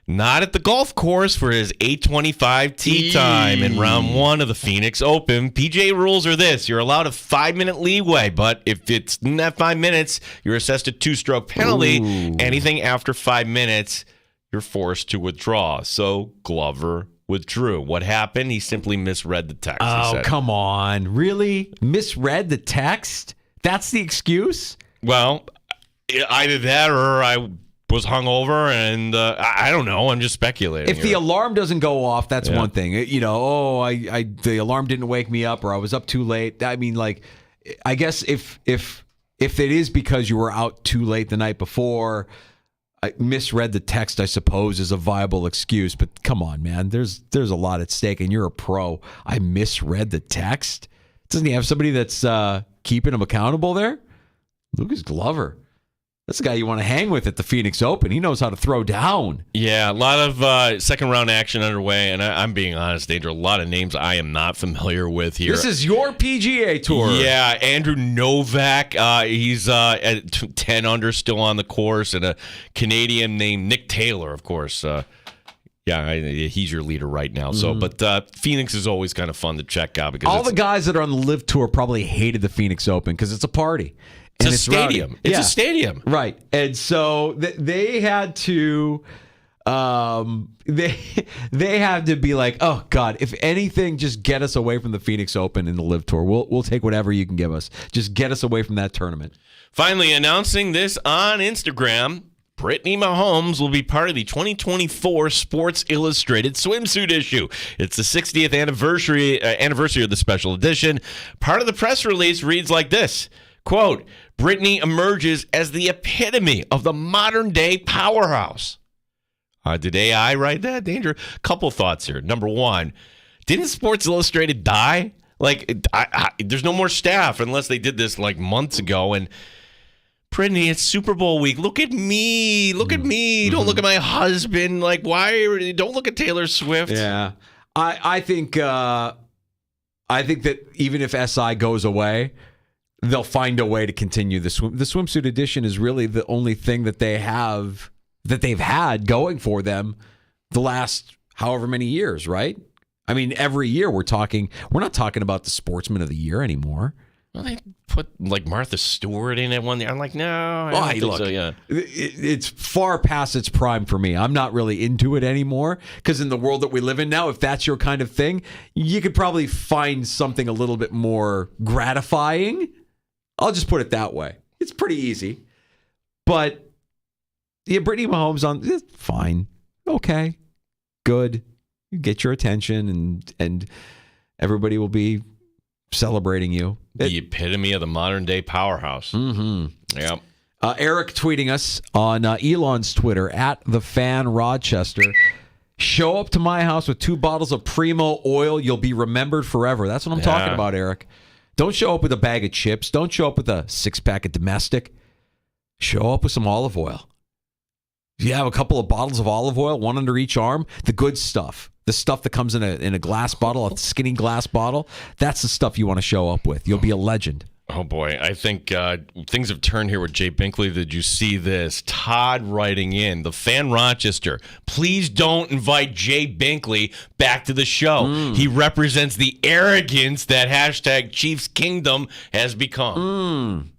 Not at the golf course for his 8:25 tee time in round 1 of the Phoenix Open. PGA rules are this. You're allowed a 5-minute leeway, but if it's in that 5 minutes, you're assessed a 2-stroke penalty. Ooh. Anything after 5 minutes, you're forced to withdraw. So Glover withdrew. What happened? He simply misread the text. Oh, come on. Really? Misread the text? That's the excuse? Well, either that or I was hungover, and I don't know. I'm just speculating. If the alarm doesn't go off, that's one thing. The alarm didn't wake me up, or I was up too late. I mean, I guess if it is because you were out too late the night before, I misread the text, I suppose, is a viable excuse. But come on, man, there's a lot at stake, and you're a pro. I misread the text. Doesn't he have somebody that's keeping him accountable there? Lucas Glover. That's the guy you want to hang with at the Phoenix Open. He knows how to throw down. Yeah, a lot of second-round action underway, and I'm being honest, Danger, a lot of names I am not familiar with here. This is your PGA Tour. Yeah, Andrew Novak, he's at 10 under, still on the course, and a Canadian named Nick Taylor, of course. He's your leader right now. So, but Phoenix is always kind of fun to check out because all the guys that are on the LIV Tour probably hated the Phoenix Open because it's a party. It's a stadium. Rowdy. It's a stadium. Right. And so they had to they had to be like, oh God, if anything, just get us away from the Phoenix Open and the LIV Tour. We'll take whatever you can give us. Just get us away from that tournament. Finally announcing this on Instagram, Brittany Mahomes will be part of the 2024 Sports Illustrated swimsuit issue. It's the 60th anniversary of the special edition. Part of the press release reads like this. Quote, Brittany emerges as the epitome of the modern-day powerhouse. Did AI write that? Danger. Couple thoughts here. Number one, didn't Sports Illustrated die? There's no more staff unless they did this months ago. And Brittany, it's Super Bowl week. Look at me. Look at me. Don't look at my husband. Don't look at Taylor Swift. Yeah. I think that even if SI goes away, they'll find a way to continue the swimsuit edition is really the only thing that they've had going for them the last however many years, right? I mean, every year we're not talking about the Sportsman of the Year anymore. Well, they put Martha Stewart in it one year. I'm like, no, I don't think so. Yeah, it's far past its prime for me. I'm not really into it anymore because in the world that we live in now, if that's your kind of thing, you could probably find something a little bit more gratifying. I'll just put it that way. It's pretty easy. But Brittany Mahomes fine. Okay. Good. You get your attention and everybody will be celebrating you. The epitome of the modern day powerhouse. Mm-hmm. Yep. Eric tweeting us on Elon's Twitter at @TheFanRochester. Show up to my house with 2 bottles of Primo oil. You'll be remembered forever. That's what I'm talking about, Eric. Don't show up with a bag of chips. Don't show up with a 6-pack of Domestic. Show up with some olive oil. If you have a couple of bottles of olive oil, one under each arm, the good stuff, the stuff that comes in a glass bottle, a skinny glass bottle, that's the stuff you want to show up with. You'll be a legend. Oh, boy. I think things have turned here with Jay Binkley. Did you see this? Todd writing in, the Fan Rochester, please don't invite Jay Binkley back to the show. He represents the arrogance that #Chiefs Kingdom has become.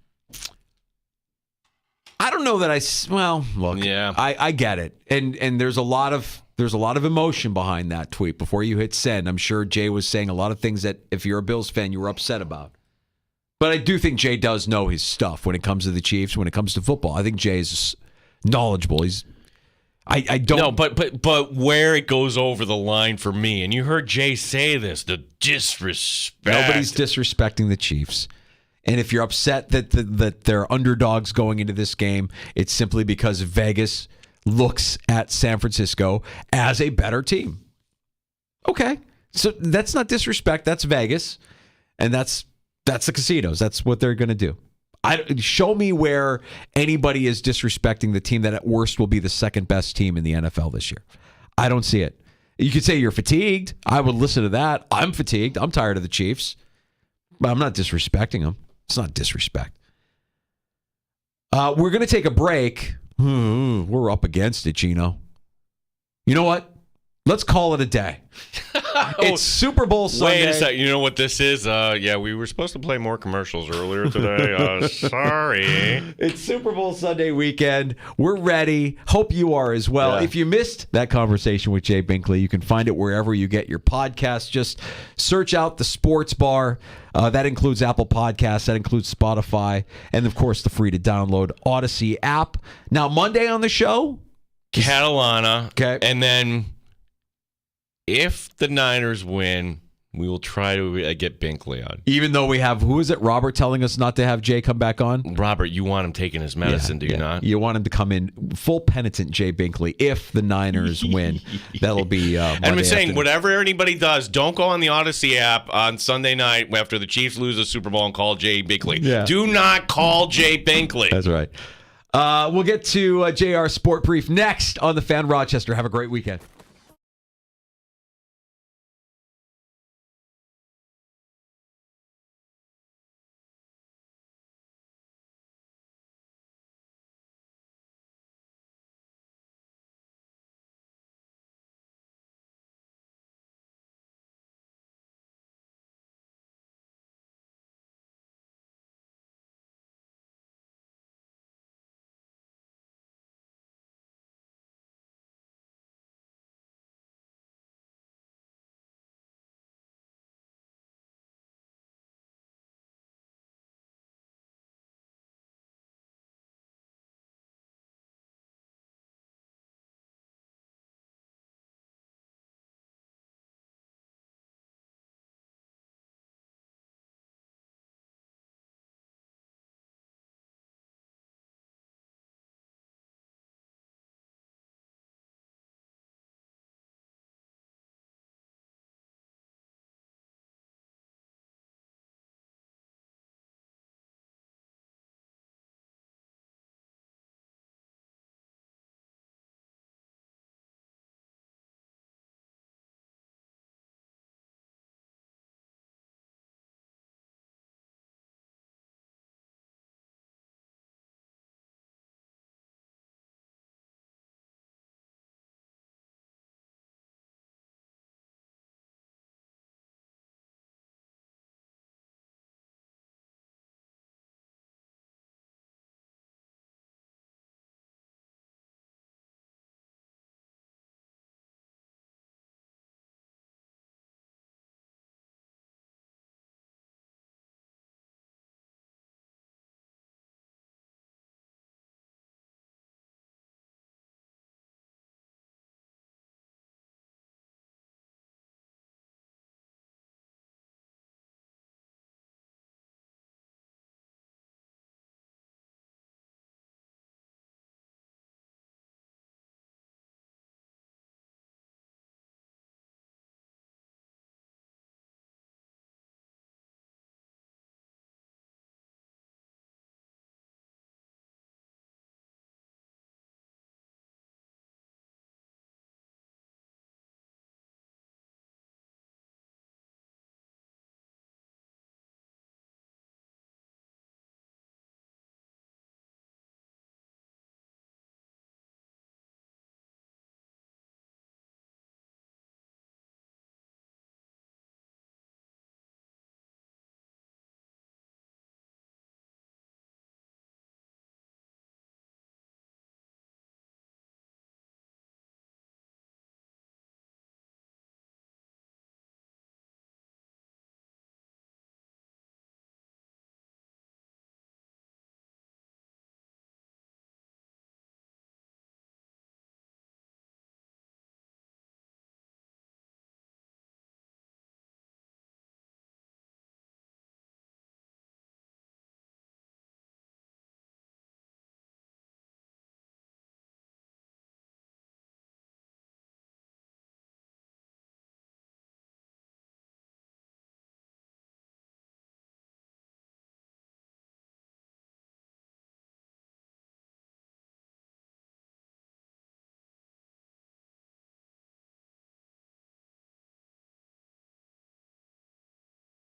I don't know that look, yeah. I get it. And there's a lot of emotion behind that tweet. Before you hit send, I'm sure Jay was saying a lot of things that if you're a Bills fan, you were upset about. But I do think Jay does know his stuff when it comes to the Chiefs, when it comes to football. I think Jay is knowledgeable. I don't. No, but where it goes over the line for me, and you heard Jay say this, the disrespect. Nobody's disrespecting the Chiefs. And if you're upset that they're underdogs going into this game, it's simply because Vegas looks at San Francisco as a better team. Okay. So that's not disrespect. That's Vegas. And that's the casinos. That's what they're going to do. Show me where anybody is disrespecting the team that at worst will be the second best team in the NFL this year. I don't see it. You could say you're fatigued. I would listen to that. I'm fatigued. I'm tired of the Chiefs. But I'm not disrespecting them. It's not disrespect. We're going to take a break. We're up against it, Gino. You know what? Let's call it a day. It's Super Bowl Sunday. Wait a second. You know what this is? We were supposed to play more commercials earlier today. Sorry. It's Super Bowl Sunday weekend. We're ready. Hope you are as well. Yeah. If you missed that conversation with Jay Binkley, you can find it wherever you get your podcasts. Just search out the Sports Bar. That includes Apple Podcasts. That includes Spotify. And, of course, the free-to-download Odyssey app. Now, Monday on the show, Catalana. Okay. And then if the Niners win, we will try to get Binkley on. even though we have, who is it, Robert telling us not to have Jay come back on? Robert, you want him taking his medicine, do you not? You want him to come in full penitent Jay Binkley if the Niners win. That'll be And I'm saying, whatever anybody does, don't go on the Odyssey app on Sunday night after the Chiefs lose the Super Bowl and call Jay Binkley. Yeah. Do not call Jay Binkley. That's right. We'll get to JR Sport Brief next on the Fan Rochester. Have a great weekend.